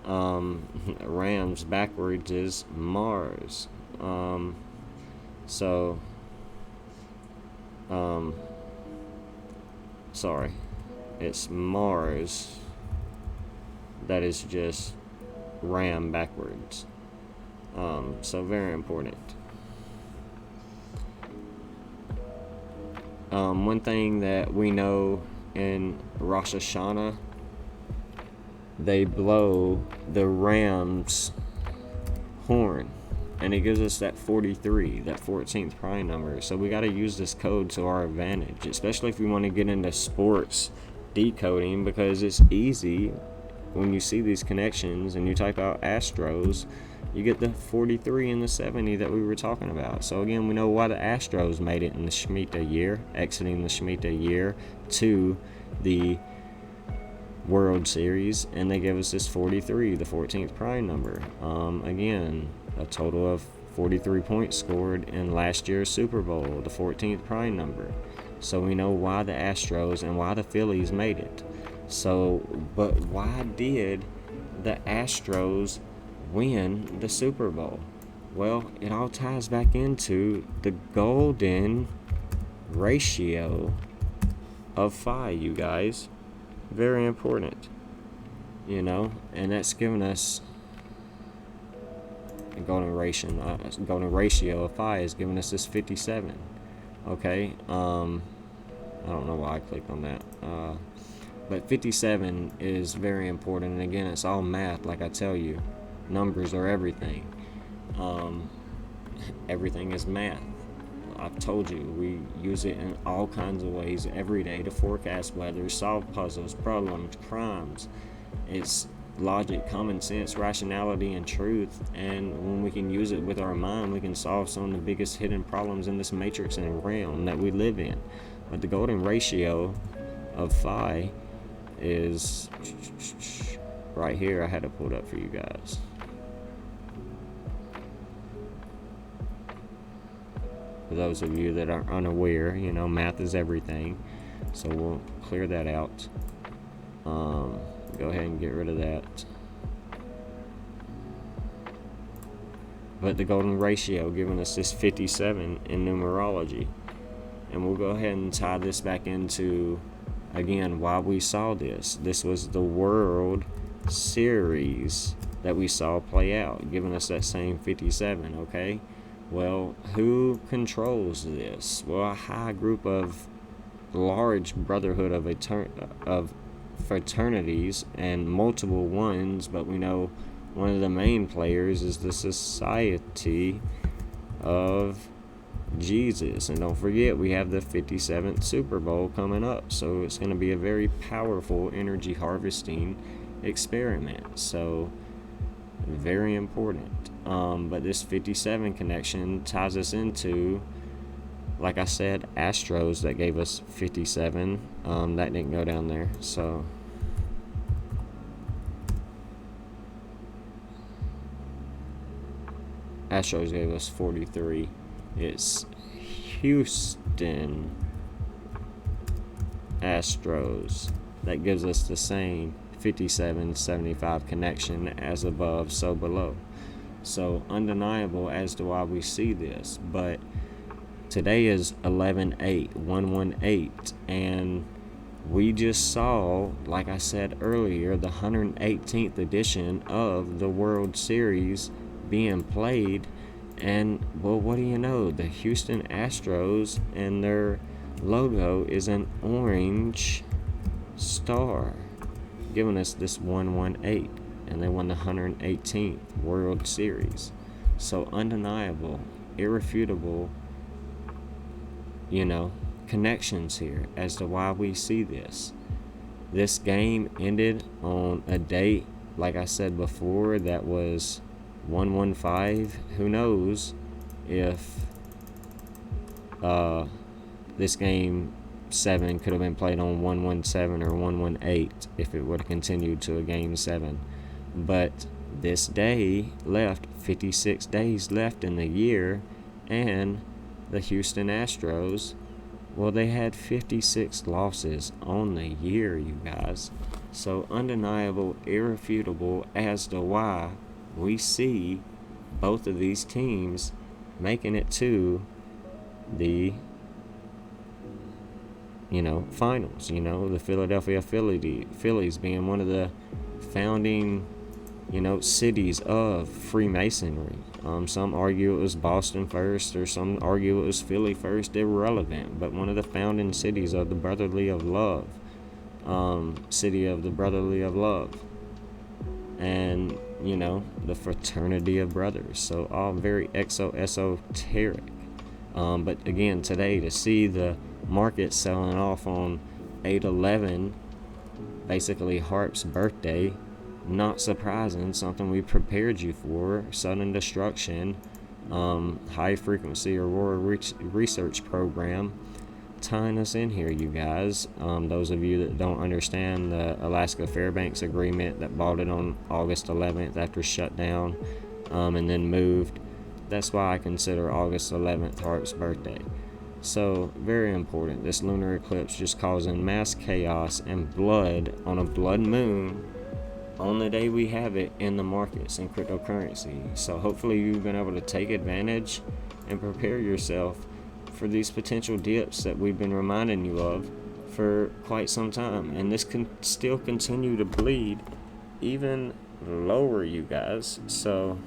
Rams backwards is Mars. Sorry, it's Mars that is just ram backwards. So very important. One thing that we know in Rosh Hashanah, they blow the ram's horn, and it gives us that 43, that 14th prime number. So we got to use this code to our advantage, especially if we want to get into sports decoding, because it's easy when you see these connections and you type out Astros, you get the 43 and the 70 that we were talking about. So again, we know why the Astros made it in the Shemitah year, exiting the Shemitah year to the World Series, and they gave us this 43, the 14th prime number. Again, a total of 43 points scored in last year's Super Bowl, the 14th prime number. So we know why the Astros and why the Phillies made it. So, but why did the Astros win the Super Bowl? Well, it all ties back into the golden ratio of phi, you guys. Very important, and that's given us a golden ratio of phi is giving us this 57. Okay, I don't know why I clicked on that, but 57 is very important. And again, it's all math, like I tell you. Numbers are everything. Everything is math. I've told you, we use it in all kinds of ways every day to forecast weather, solve puzzles, problems, crimes. It's logic, common sense, rationality, and truth. And when we can use it with our mind, we can solve some of the biggest hidden problems in this matrix and realm that we live in. But the golden ratio of phi is right here. I had to pull it up for you guys. For those of you that are unaware, math is everything. So we'll clear that out. Go ahead and get rid of that. But the golden ratio giving us this 57 in numerology. And we'll go ahead and tie this back into, again, why we saw this. This was the World Series that we saw play out, giving us that same 57, okay? Well, who controls this? Well, a high group of large brotherhood of fraternities and multiple ones, but we know one of the main players is the Society of Jesus. And don't forget, we have the 57th Super Bowl coming up, so it's going to be a very powerful energy harvesting experiment. So very important. But this 57 connection ties us into, like I said, Astros that gave us 57. That didn't go down there. So Astros gave us 43. It's Houston Astros that gives us the same 57-75 connection as above, so below. So undeniable as to why we see this. But today is 11/8, 118, and we just saw, like I said earlier, the 118th edition of the World Series being played. And, well, what do you know? The Houston Astros and their logo is an orange star, giving us this 118. And they won the 118th World Series. So undeniable, irrefutable, connections here as to why we see this. This game ended on a date, like I said before, that was 115. Who knows if this game 7 could have been played on 117 or 118 if it would have continued to a game 7. But this day left 56 days left in the year, and the Houston Astros, well, they had 56 losses on the year, you guys. So undeniable, irrefutable as to why we see both of these teams making it to the finals. The Philadelphia Phillies being one of the founding cities of Freemasonry. Some argue it was Boston first, or some argue it was Philly first. Irrelevant, but one of the founding cities of the Brotherly of Love, city of the Brotherly of Love, and the fraternity of brothers. So all very esoteric. But again, today to see the market selling off on 8/11, basically Harp's birthday. Not surprising, something we prepared you for. Sudden destruction, high frequency aurora research program, tying us in here, you guys. Those of you that don't understand the Alaska Fairbanks agreement that bought it on August 11th after shutdown, and then moved. That's why I consider August 11th Harp's birthday. So, very important. This lunar eclipse just causing mass chaos and blood on a blood moon on the day we have it in the markets and cryptocurrency. So hopefully you've been able to take advantage and prepare yourself for these potential dips that we've been reminding you of for quite some time. And this can still continue to bleed even lower, you guys. So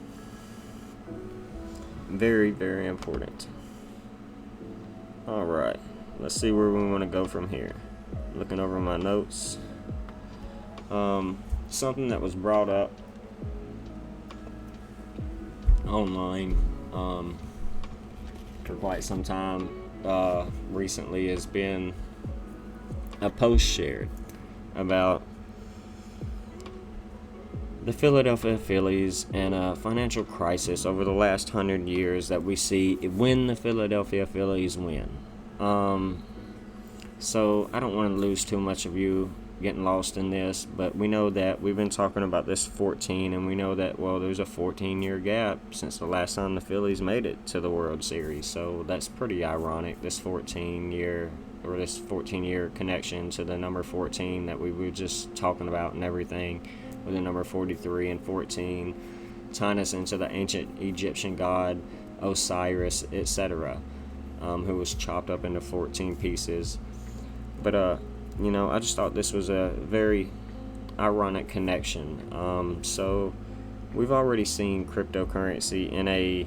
very, very important. All right, let's see where we want to go from here. Looking over my notes. Something that was brought up online for quite some time recently has been a post shared about the Philadelphia Phillies and a financial crisis over the last 100 years that we see when the Philadelphia Phillies win. So I don't want to lose too much of you getting lost in this, but we know that we've been talking about this 14, and we know that, well, there's a 14-year gap since the last time the Phillies made it to the World Series. So that's pretty ironic, this 14-year connection to the number 14 that we were just talking about and everything, with the number 43 and 14 tying us into the ancient Egyptian god Osiris, etc., who was chopped up into 14 pieces. But I just thought this was a very ironic connection. So we've already seen cryptocurrency in a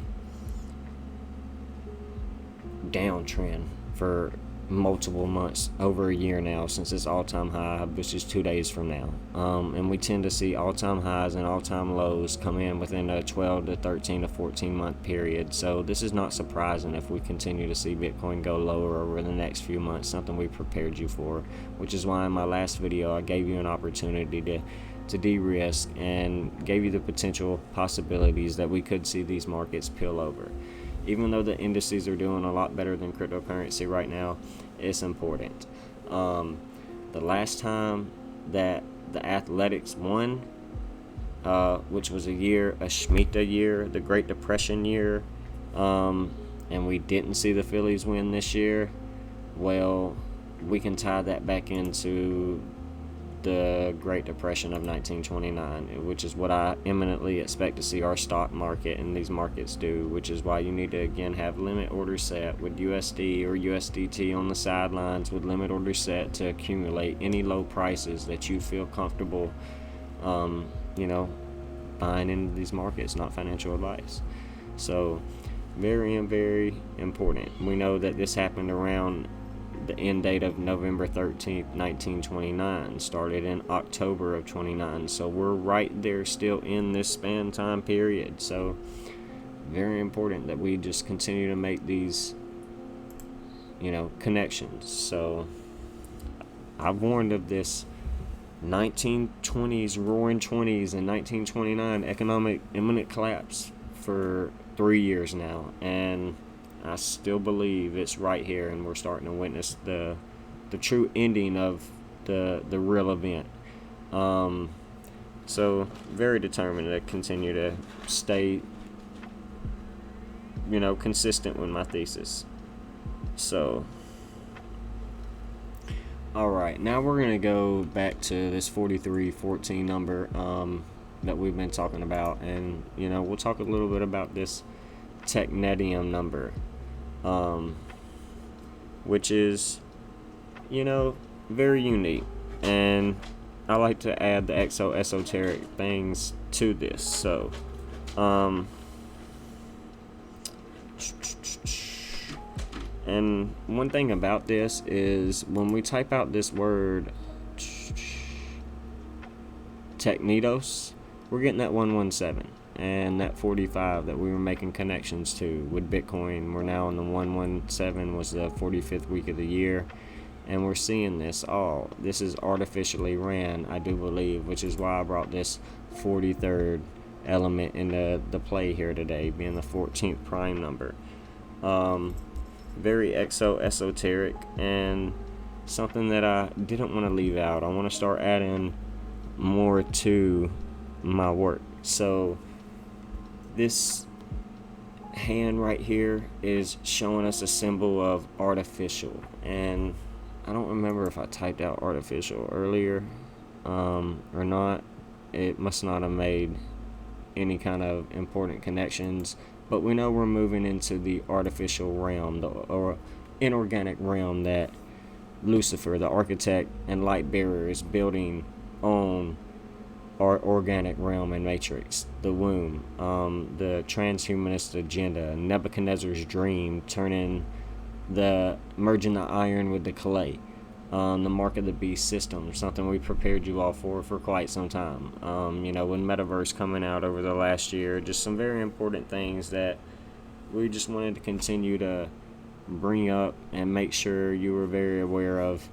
downtrend for multiple months, over a year now, since its all-time high, which is 2 days from now. And we tend to see all-time highs and all-time lows come in within a 12 to 13 to 14 month period. So this is not surprising if we continue to see Bitcoin go lower over the next few months, something we prepared you for, which is why in my last video I gave you an opportunity to de-risk and gave you the potential possibilities that we could see these markets peel over. Even though the indices are doing a lot better than cryptocurrency right now, it's important. The last time that the Athletics won, which was a Shemitah year, the Great Depression year, and we didn't see the Phillies win this year. Well, we can tie that back into the Great Depression of 1929, which is what I imminently expect to see our stock market and these markets do, which is why you need to, again, have limit orders set with USD or USDT on the sidelines, with limit orders set to accumulate any low prices that you feel comfortable, buying into these markets. Not financial advice. So, very, very important. We know that this happened around the end date of November 13th, 1929, started in October of 29. So we're right there still in this span time period. So very important that we just continue to make these, connections. So I've warned of this 1920s, roaring 20s, and 1929 economic imminent collapse for 3 years now. And I still believe it's right here, and we're starting to witness the true ending of the real event. So very determined to continue to stay, consistent with my thesis. So, all right, now we're gonna go back to this 4314 number that we've been talking about, and we'll talk a little bit about this technetium number, which is, very unique, and I like to add the esoteric things to this. So, and one thing about this is when we type out this word technetos, we're getting that 117. And that 45 that we were making connections to with Bitcoin, we're now in the 117, was the 45th week of the year. And we're seeing this all. This is artificially ran, I do believe, which is why I brought this 43rd element into the play here today, being the 14th prime number. Very esoteric, and something that I didn't want to leave out. I want to start adding more to my work. So this hand right here is showing us a symbol of artificial, and I don't remember if I typed out artificial earlier or not. It must not have made any kind of important connections, but we know we're moving into the artificial realm, or inorganic realm, that Lucifer, the architect and light bearer, is building on our organic realm and matrix, the womb, the transhumanist agenda, Nebuchadnezzar's dream, merging the iron with the clay, the mark of the beast system, something we prepared you all for quite some time. With Metaverse coming out over the last year, just some very important things that we just wanted to continue to bring up and make sure you were very aware of,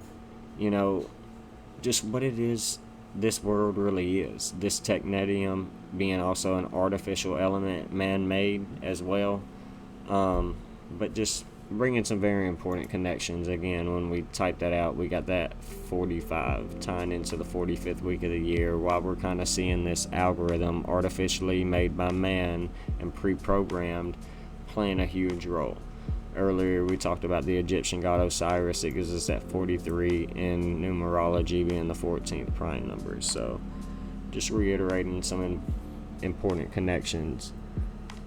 just what it is this world really is. This technetium being also an artificial element, man-made as well, but just bringing some very important connections. Again, when we type that out, we got that 45 tying into the 45th week of the year, while we're kind of seeing this algorithm artificially made by man and pre-programmed playing a huge role. Earlier we talked about the Egyptian god Osiris. It gives us that 43 in numerology, being the 14th prime number. So just reiterating some important connections.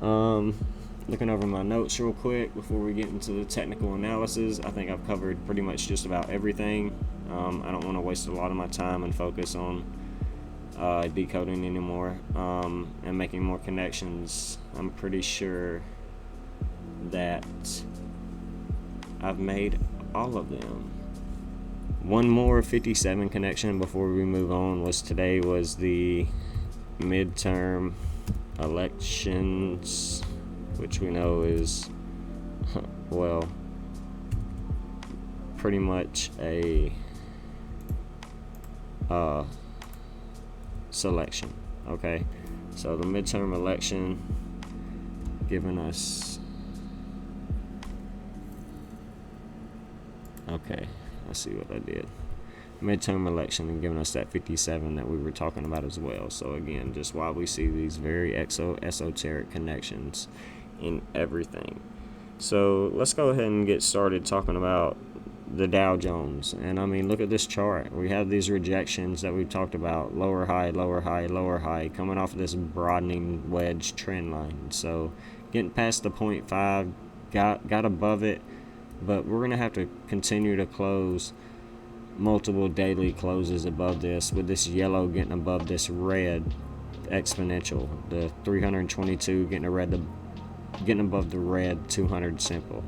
Looking over my notes real quick before we get into the technical analysis, I think I've covered pretty much just about everything. I don't want to waste a lot of my time and focus on decoding anymore, and making more connections. I'm pretty sure that I've made all of them. One more 57 connection before we move on was today was the midterm elections, which we know is, well, pretty much a selection. Okay, so the midterm election giving us, okay, I see what I did. midterm election and giving us that 57 that we were talking about as well. So again, just why we see these very esoteric connections in everything. So let's go ahead and get started talking about the Dow Jones. And I mean, look at this chart. We have these rejections that we've talked about, lower high, lower high, lower high, coming off of this broadening wedge trend line. So getting past the 0.5, got above it, but we're going to have to continue to close multiple daily closes above this, with this yellow getting above this red exponential, the 322 getting above the red 200 simple.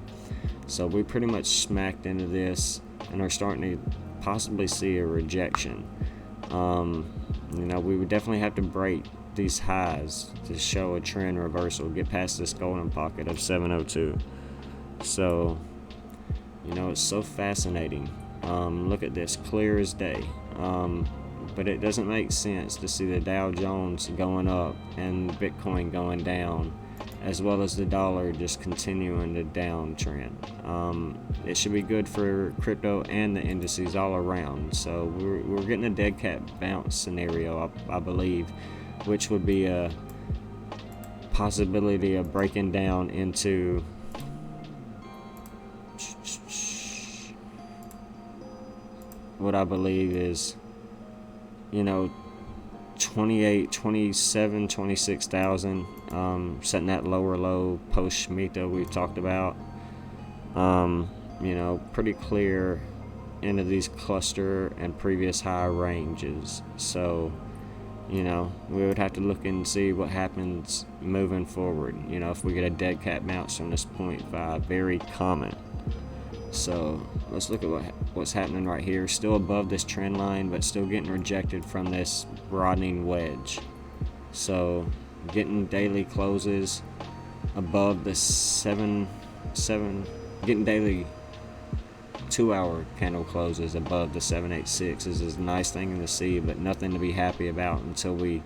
So we pretty much smacked into this and are starting to possibly see a rejection. We would definitely have to break these highs to show a trend reversal, get past this golden pocket of 702. So it's so fascinating. Look at this, clear as day. But it doesn't make sense to see the Dow Jones going up and Bitcoin going down, as well as the dollar just continuing the downtrend. It should be good for crypto and the indices all around. So we're getting a dead cat bounce scenario, I believe, which would be a possibility of breaking down into what I believe is 28, 27, 26,000, setting that lower low post Shemitah we've talked about. Pretty clear into these cluster and previous high ranges. So, we would have to look and see what happens moving forward. If we get a dead cat bounce from this 0.5, very common. So let's look at what's happening right here. Still above this trend line, but still getting rejected from this broadening wedge. So getting daily closes above the 7, getting daily 2-hour candle closes above the 786 is a nice thing to see, but nothing to be happy about until we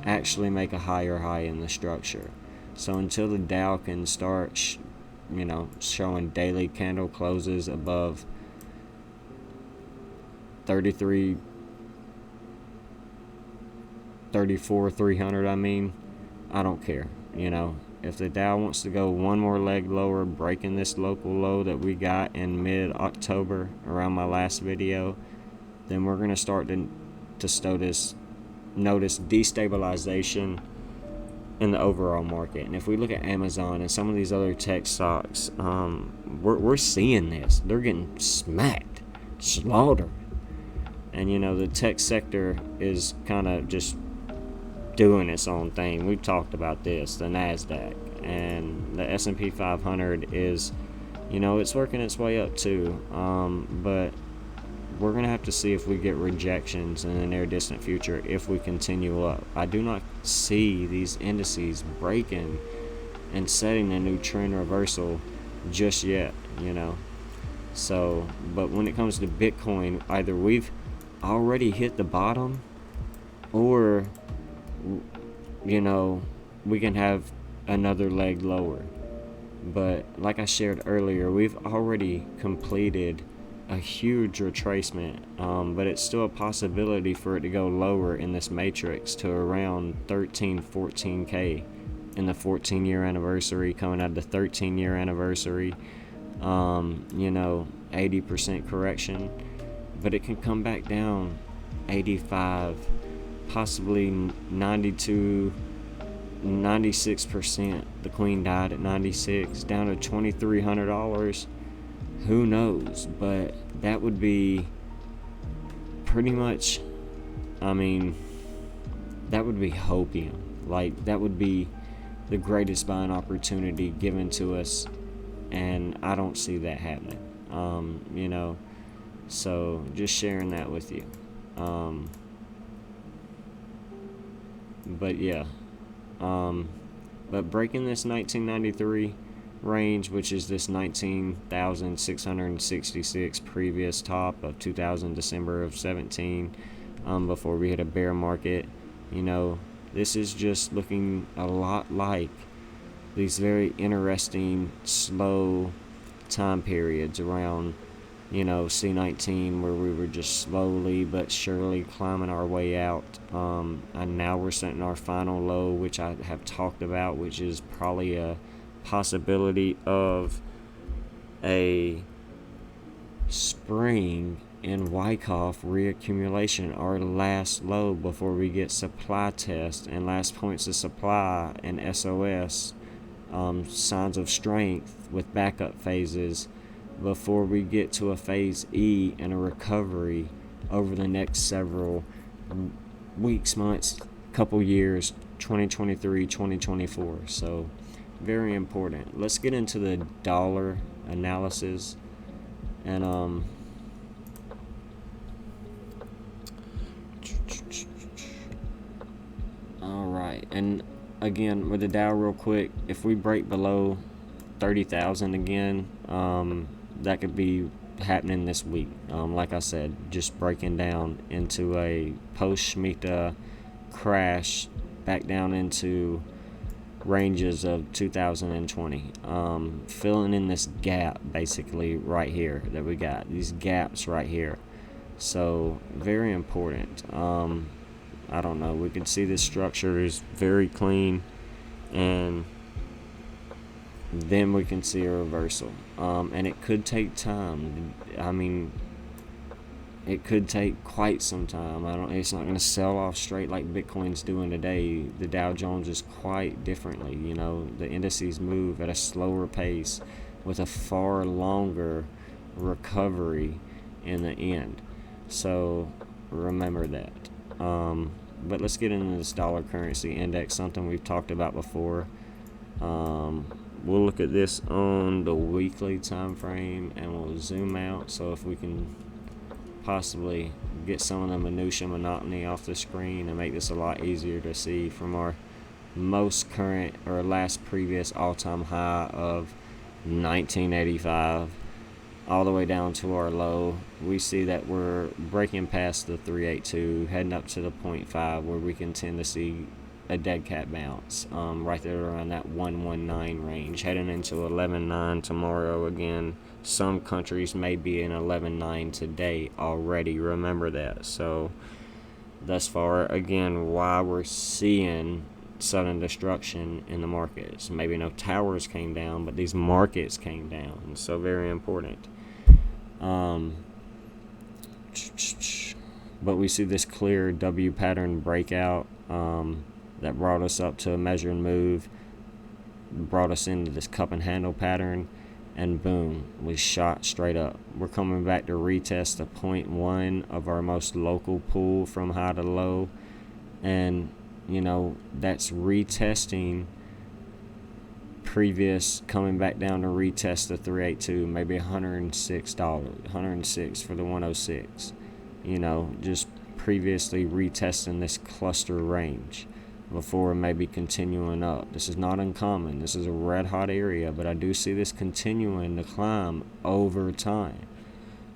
actually make a higher high in the structure. So until the Dow can start showing daily candle closes above 33, 34, 300, I don't care. If the Dow wants to go one more leg lower, breaking this local low that we got in mid-October around my last video, then we're going to start to notice destabilization in the overall market. And if we look at Amazon and some of these other tech stocks, we're seeing this. They're getting smacked, slaughtered. And the tech sector is kind of just doing its own thing. We've talked about this, the NASDAQ, and the S&P 500 is, it's working its way up too. But we're going to have to see if we get rejections in the near distant future if we continue up. I do not see these indices breaking and setting a new trend reversal just yet, So, but when it comes to Bitcoin, either we've already hit the bottom or, we can have another leg lower. But like I shared earlier, we've already completed a huge retracement, but it's still a possibility for it to go lower in this matrix to around 14K in the 14-year anniversary, coming out of the 13-year anniversary. 80% correction, but it can come back down 85, possibly 92, 96%. The queen died at 96, down to $2,300. Who knows? But that would be pretty much, that would be hopium. Like, that would be the greatest buying opportunity given to us, and I don't see that happening. So just sharing that with you. But yeah, but breaking this 1993 range, which is this 19,666 previous top of 2000 December of 17, before we hit a bear market, this is just looking a lot like these very interesting slow time periods around C19, where we were just slowly but surely climbing our way out. And now we're setting our final low, which I have talked about, which is probably a possibility of a spring in Wyckoff reaccumulation, our last low before we get supply test and last points of supply and SOS, signs of strength with backup phases before we get to a phase E and a recovery over the next several weeks, months, couple years, 2023, 2024. So very important. Let's get into the dollar analysis. And all right, and again with the Dow real quick, if we break below 30,000 again, that could be happening this week. Like I said, just breaking down into a post-Shemitah crash back down into ranges of 2020, filling in this gap basically right here that we got, these gaps right here. So very important. I don't know, we can see this structure is very clean, and then we can see a reversal, and it could take time. I mean, it could take quite some time. It's not going to sell off straight like Bitcoin's doing today. The Dow Jones is quite differently. The indices move at a slower pace with a far longer recovery in the end. So remember that. But let's get into this dollar currency index, something we've talked about before. We'll look at this on the weekly time frame, and we'll zoom out, so if we can possibly get some of the minutia monotony off the screen and make this a lot easier to see from our most current or last previous all-time high of 1985 all the way down to our low. We see that we're breaking past the 382, heading up to the 0.5, where we can tend to see a dead cat bounce, right there around that 119 range, heading into 11.9 tomorrow again. Some countries may be in 11.9 today already, remember that. So thus far, again, why we're seeing sudden destruction in the markets. Maybe no towers came down, but these markets came down. So very important. But we see this clear W pattern breakout, that brought us up to a measure and move, brought us into this cup and handle pattern, and boom, we shot straight up. We're coming back to retest the 0.1 of our most local pool from high to low, and that's retesting previous, coming back down to retest the 382, maybe $106 for the 106. Just previously retesting this cluster range before maybe continuing up. This is not uncommon. This is a red hot area, but I do see this continuing to climb over time,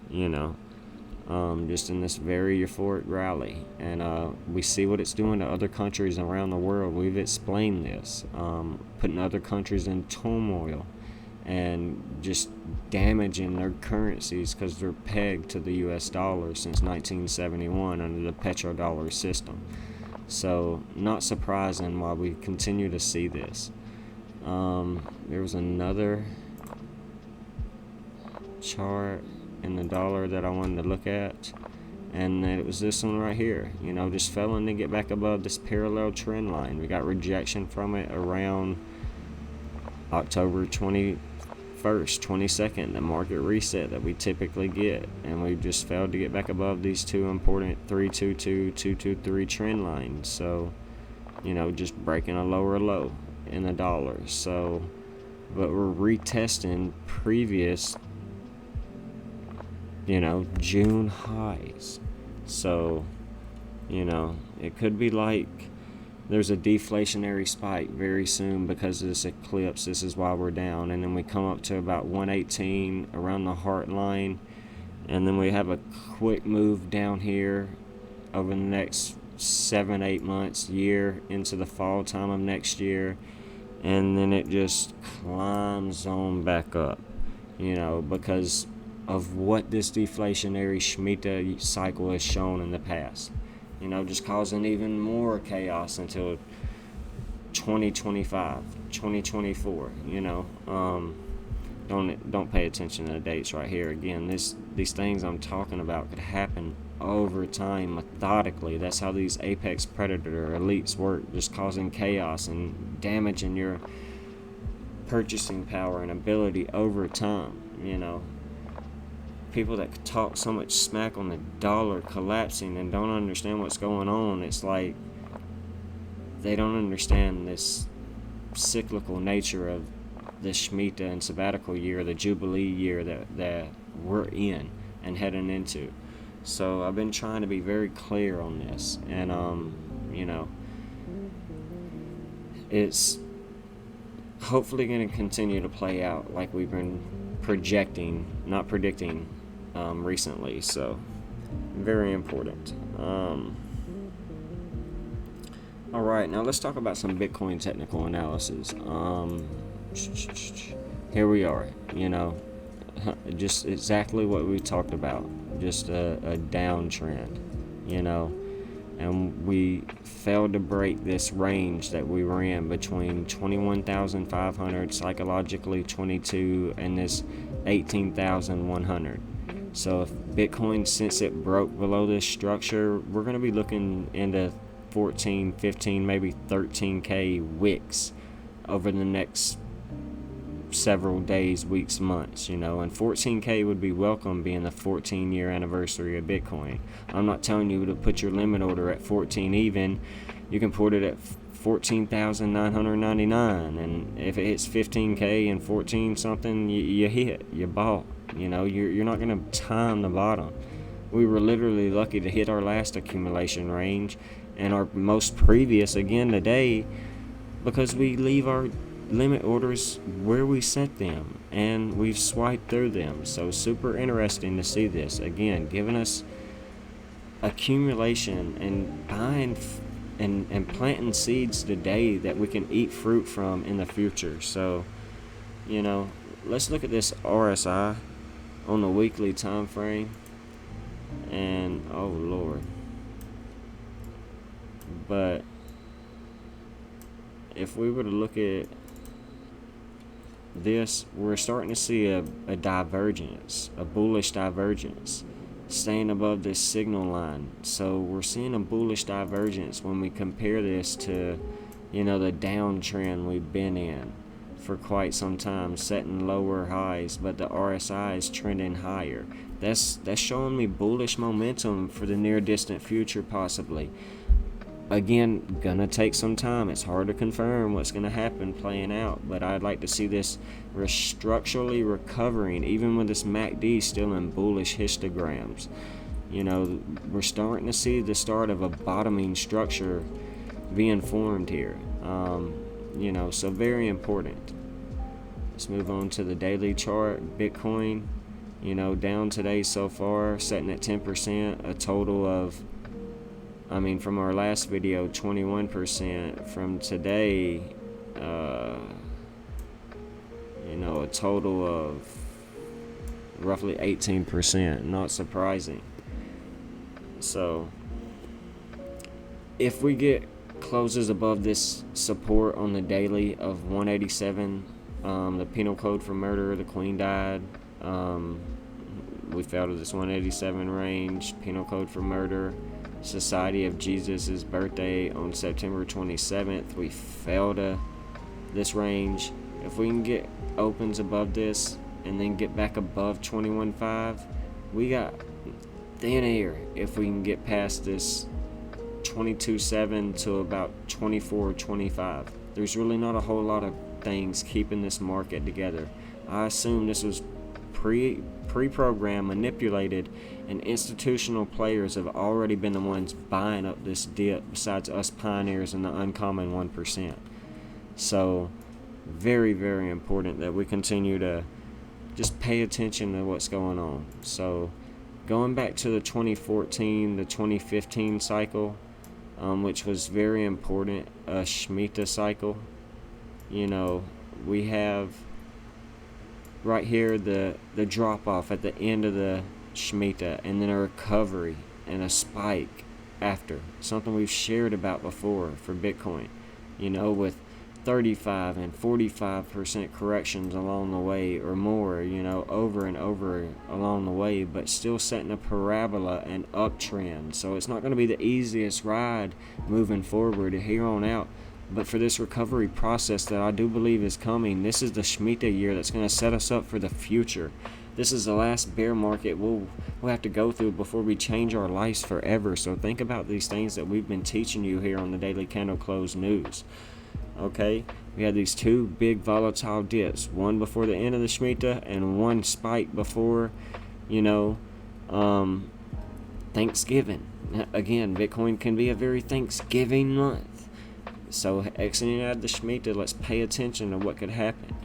just in this very euphoric rally. And we see what it's doing to other countries around the world. We've explained this, putting other countries in turmoil and just damaging their currencies because they're pegged to the US dollar since 1971 under the petrodollar system. So not surprising why we continue to see this. There was another chart in the dollar that I wanted to look at, and it was this one right here. Just failing to get back above this parallel trend line. We got rejection from it around October 21st, 22nd, the market reset that we typically get, and we just failed to get back above these two important 322, 223 trend lines. So just breaking a lower low in the dollar. So but we're retesting previous June highs. So it could be like there's a deflationary spike very soon because of this eclipse. This is why we're down. And then we come up to about 118 around the heart line. And then we have a quick move down here over the next 7-8 months, year, into the fall time of next year. And then it just climbs on back up, because of what this deflationary Shemitah cycle has shown in the past. Just causing even more chaos until 2025, 2024. Don't pay attention to the dates right here. Again, these things I'm talking about could happen over time, methodically. That's how these apex predator elites work, just causing chaos and damaging your purchasing power and ability over time. People that talk so much smack on the dollar collapsing and don't understand what's going on, it's like they don't understand this cyclical nature of the Shemitah and sabbatical year, the Jubilee year that we're in and heading into. So I've been trying to be very clear on this, and it's hopefully going to continue to play out like we've been not predicting recently. So very important. All right, now let's talk about some Bitcoin technical analysis. Here we are, just exactly what we talked about, just a downtrend, and we failed to break this range that we were in between 21,500, psychologically 22, and this 18,100. So if Bitcoin, since it broke below this structure, we're going to be looking into 14, 15, maybe 13K wicks over the next several days, weeks, months, and 14K would be welcome, being the 14-year anniversary of Bitcoin. I'm not telling you to put your limit order at 14 even. You can put it at 14,999, and if it hits 15K and 14 something, you bought. You're not going to time the bottom. We were literally lucky to hit our last accumulation range and our most previous again today, because we leave our limit orders where we set them and we've swiped through them. So super interesting to see this again, giving us accumulation and buying and planting seeds today that we can eat fruit from in the future. So let's look at this RSI on the weekly time frame, and oh Lord, but if we were to look at this, we're starting to see a divergence, a bullish divergence, staying above this signal line. So we're seeing a bullish divergence when we compare this to, the downtrend we've been in for quite some time, setting lower highs, but the RSI is trending higher. That's showing me bullish momentum for the near distant future, possibly. Again, gonna take some time. It's hard to confirm what's gonna happen playing out, but I'd like to see this structurally recovering, even with this MACD still in bullish histograms. We're starting to see the start of a bottoming structure being formed here. So very important. Let's move on to the daily chart. Bitcoin, down today so far, setting at 10%, a total of, from our last video, 21%. From today, a total of roughly 18%. Not surprising. So, if we get closes above this support on the daily of 187, the penal code for murder, the queen died. We fell to this 187 range, penal code for murder. Society of Jesus' birthday on September 27th, we fell to this range. If we can get opens above this and then get back above 21.5, we got thin air if we can get past this 22.7 to about 24.25. There's really not a whole lot of things keeping this market together. I assume this was pre-programmed, manipulated, and institutional players have already been the ones buying up this dip, besides us pioneers and the uncommon 1%. So very, very important that we continue to just pay attention to what's going on. So going back to the 2014, the 2015 cycle, which was very important, a Shemitah cycle, we have right here, the drop off at the end of the Shemitah, and then a recovery and a spike after. Something we've shared about before for Bitcoin, with 35 and 45% corrections along the way or more, over and over along the way, but still setting a parabola and uptrend. So it's not going to be the easiest ride moving forward here on out. But for this recovery process that I do believe is coming, this is the Shemitah year that's going to set us up for the future. This is the last bear market we'll have to go through before we change our lives forever. So think about these things that we've been teaching you here on the Daily Candle Close News. Okay, we had these two big volatile dips, one before the end of the Shemitah and one spike before, Thanksgiving. Again, Bitcoin can be a very Thanksgiving month. So exiting out of the Shemitah, let's pay attention to what could happen.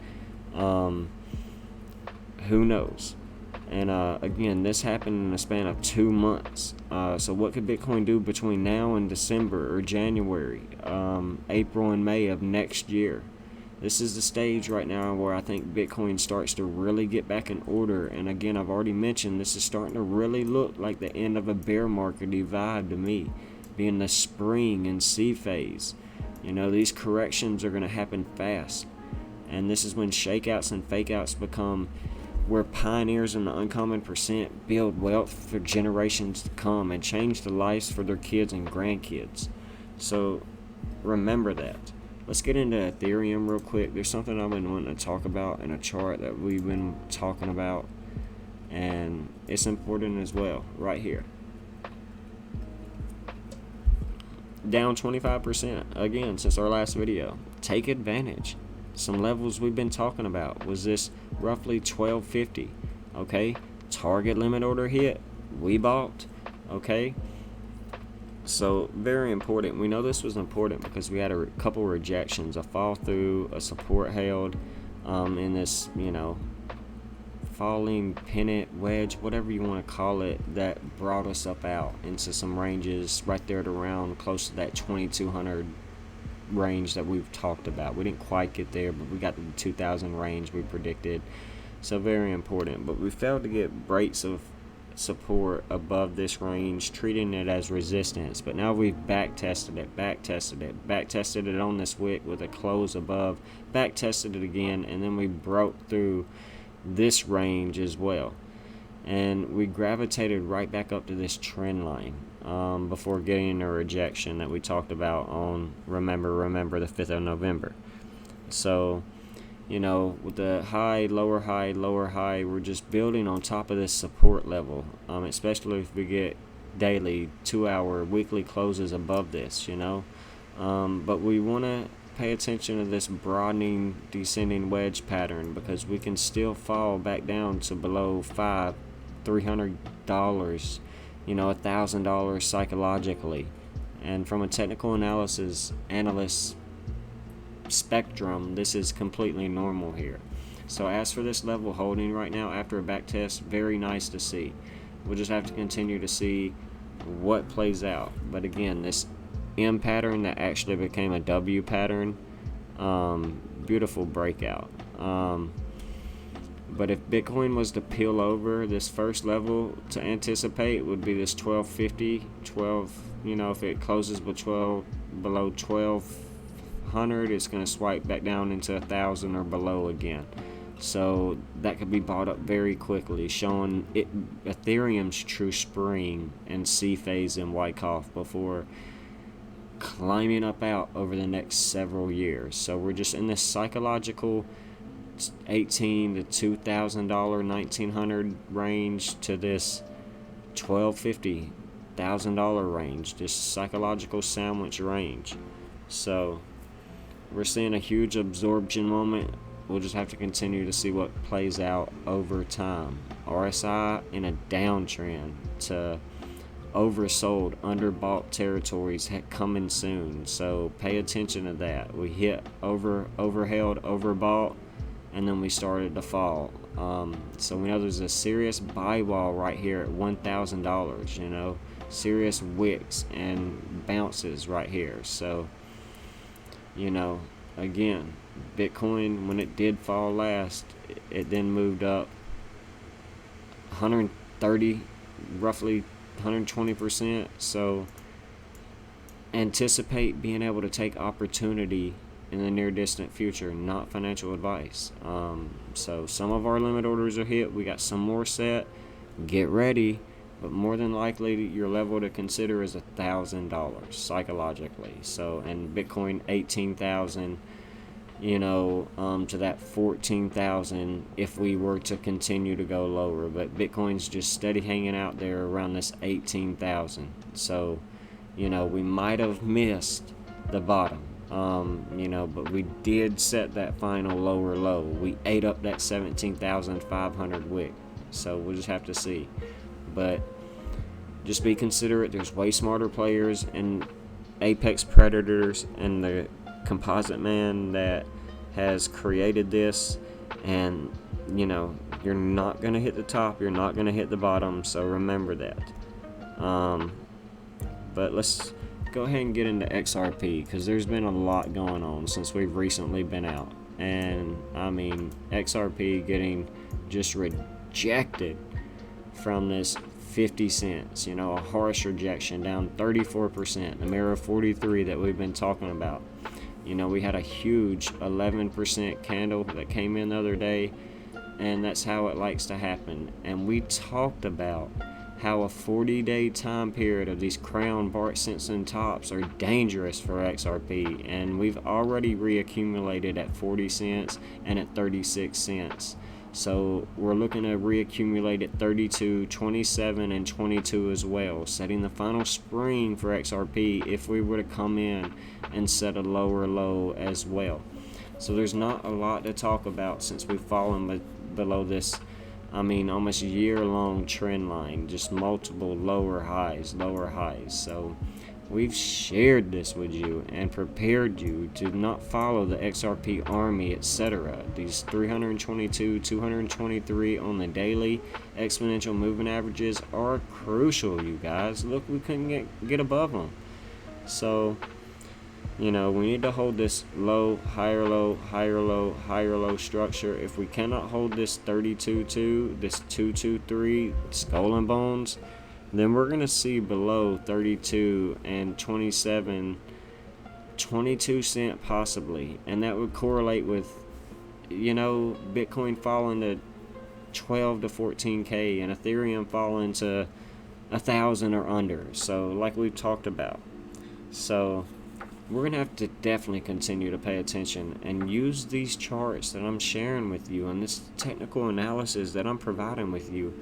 Who knows? And again, this happened in a span of 2 months. So what could Bitcoin do between now and December or January, April and May of next year? This is the stage right now where I think Bitcoin starts to really get back in order. And again, I've already mentioned this is starting to really look like the end of a bear market vibe to me, being the spring and C phase. These corrections are going to happen fast. And this is when shakeouts and fakeouts become where pioneers in the uncommon percent build wealth for generations to come and change the lives for their kids and grandkids. So remember that. Let's get into Ethereum real quick. There's something I've been wanting to talk about in a chart that we've been talking about, and it's important as well, right here. Down 25% again since our last video. Take advantage. Some levels we've been talking about was this roughly 1250. Okay, target limit order hit, we bought. Okay, so very important. We know this was important because we had a couple rejections, a fall through, a support held in this falling pennant wedge, whatever you want to call it, that brought us up out into some ranges right there at around close to that 2200 range that we've talked about. We didn't quite get there, but we got to the 2000 range we predicted. So very important. But we failed to get breaks of support above this range, treating it as resistance. But now we've back tested it on this wick with a close above, back tested it again, and then we broke through this range as well, and we gravitated right back up to this trend line before getting a rejection that we talked about on remember the 5th of November. So with the high, lower high, we're just building on top of this support level, especially if we get daily 2-hour weekly closes above this, but we want to pay attention to this broadening descending wedge pattern, because we can still fall back down to below $300, $1,000 psychologically. And from a technical analyst spectrum, this is completely normal here. So as for this level holding right now after a back test, very nice to see. We'll just have to continue to see what plays out. But again, this M pattern that actually became a W pattern, beautiful breakout. But if Bitcoin was to peel over, this first level to anticipate would be this 1250, if it closes below 1200, it's going to swipe back down into 1000 or below again. So that could be bought up very quickly, showing Ethereum's true spring and C phase in Wyckoff before climbing up out over the next several years. So we're just in this psychological $18 to $2,000, $1,900 range to this $1,250, $1,000 range, this psychological sandwich range. So we're seeing a huge absorption moment. We'll just have to continue to see what plays out over time. RSI in a downtrend to oversold, underbought territories coming soon. So pay attention to that. We hit overheld, overbought, and then we started to fall. So we know there's a serious buy wall right here at $1,000. Serious wicks and bounces right here. So again, Bitcoin, when it did fall last, it then moved up 130, roughly 120%. So anticipate being able to take opportunity in the near distant future, not financial advice. So some of our limit orders are hit. We got some more set. Get ready. But more than likely, your level to consider is $1,000 psychologically. So, and Bitcoin 18,000, to that 14,000 if we were to continue to go lower. But Bitcoin's just steady hanging out there around this 18,000. So, we might have missed the bottom. But we did set that final lower low. We ate up that 17,500 wick. So we'll just have to see. But just be considerate. There's way smarter players and apex predators and the composite man that has created this. And, you're not going to hit the top. You're not going to hit the bottom. So remember that. But let's go ahead and get into XRP, because there's been a lot going on since we've recently been out. And I mean, XRP getting just rejected from this 50 cents, a harsh rejection, down 34%, the mirror 43 that we've been talking about. We had a huge 11% candle that came in the other day, and that's how it likes to happen. And we talked about how a 40-day time period of these crown Bart Simpson tops are dangerous for XRP, and we've already reaccumulated at 40 cents and at 36 cents. So we're looking to reaccumulate at 32, 27, and 22 as well, setting the final spring for XRP if we were to come in and set a lower low as well. So there's not a lot to talk about since we've fallen below this, almost year-long trend line, just multiple lower highs. So we've shared this with you and prepared you to not follow the XRP army, etc. These 322, 223 on the daily exponential moving averages are crucial, you guys. Look, we couldn't get above them. So, we need to hold this low, higher low, higher low, higher low structure. If we cannot hold this 32.2, this 223 skull and bones, then we're going to see below 32 and 27, 22 cent possibly. And that would correlate with, Bitcoin falling to 12 to 14K and Ethereum falling to 1,000 or under. So like we've talked about. So we're going to have to definitely continue to pay attention and use these charts that I'm sharing with you and this technical analysis that I'm providing with you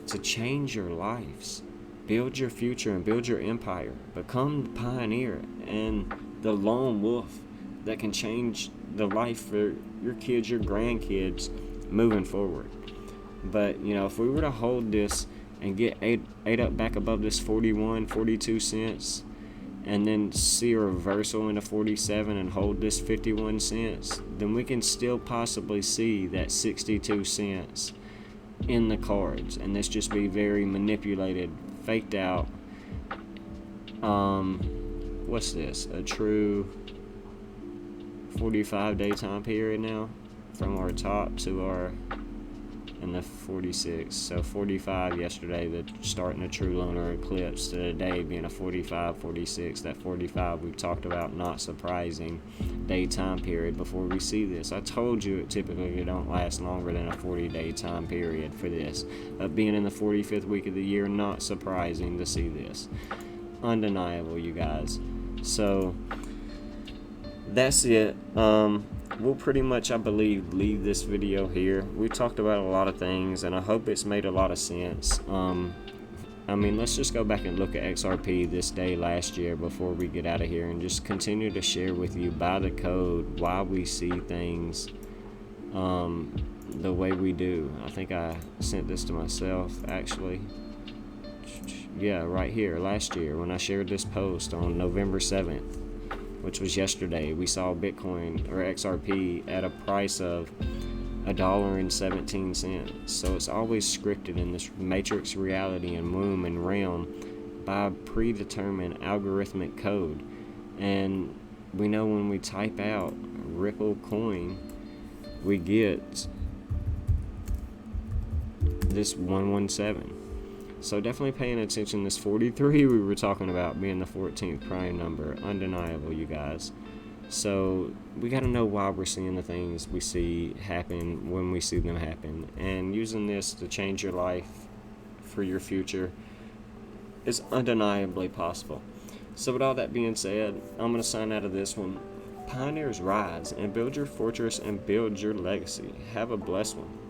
to change your lives. Build your future and build your empire. Become the pioneer and the lone wolf that can change the life for your kids, your grandkids moving forward. But, if we were to hold this and get ate up back above this 41, 42 cents, and then see a reversal into 47 and hold this 51 cents, then we can still possibly see that 62 cents in the cards, and this just be very manipulated, faked out. What's this? A true 45-day time period now, from our top to our in the 46. So 45 yesterday, the starting a true lunar eclipse, to today being a 45, 46. That 45 we've talked about, not surprising day time period before we see this. I told you it typically don't last longer than a 40-day time period for this. Being in the 45th week of the year, not surprising to see this. Undeniable, you guys. So that's it. We'll pretty much, I believe, leave this video here. We talked about a lot of things, and I hope it's made a lot of sense. Let's just go back and look at XRP this day last year before we get out of here, and just continue to share with you by the code why we see things the way we do. I think I sent this to myself, actually. Yeah, right here, last year, when I shared this post on November 7th. Which was yesterday. We saw Bitcoin or XRP at a price of $1.17. So it's always scripted in this matrix reality and womb and realm by predetermined algorithmic code. And we know when we type out Ripple coin, we get this 117. So definitely paying attention. This 43 we were talking about being the 14th prime number, undeniable, you guys. So we got to know why we're seeing the things we see happen when we see them happen, and using this to change your life for your future is undeniably possible. So with all that being said, I'm going to sign out of this one. Pioneers rise and build your fortress and build your legacy. Have a blessed one.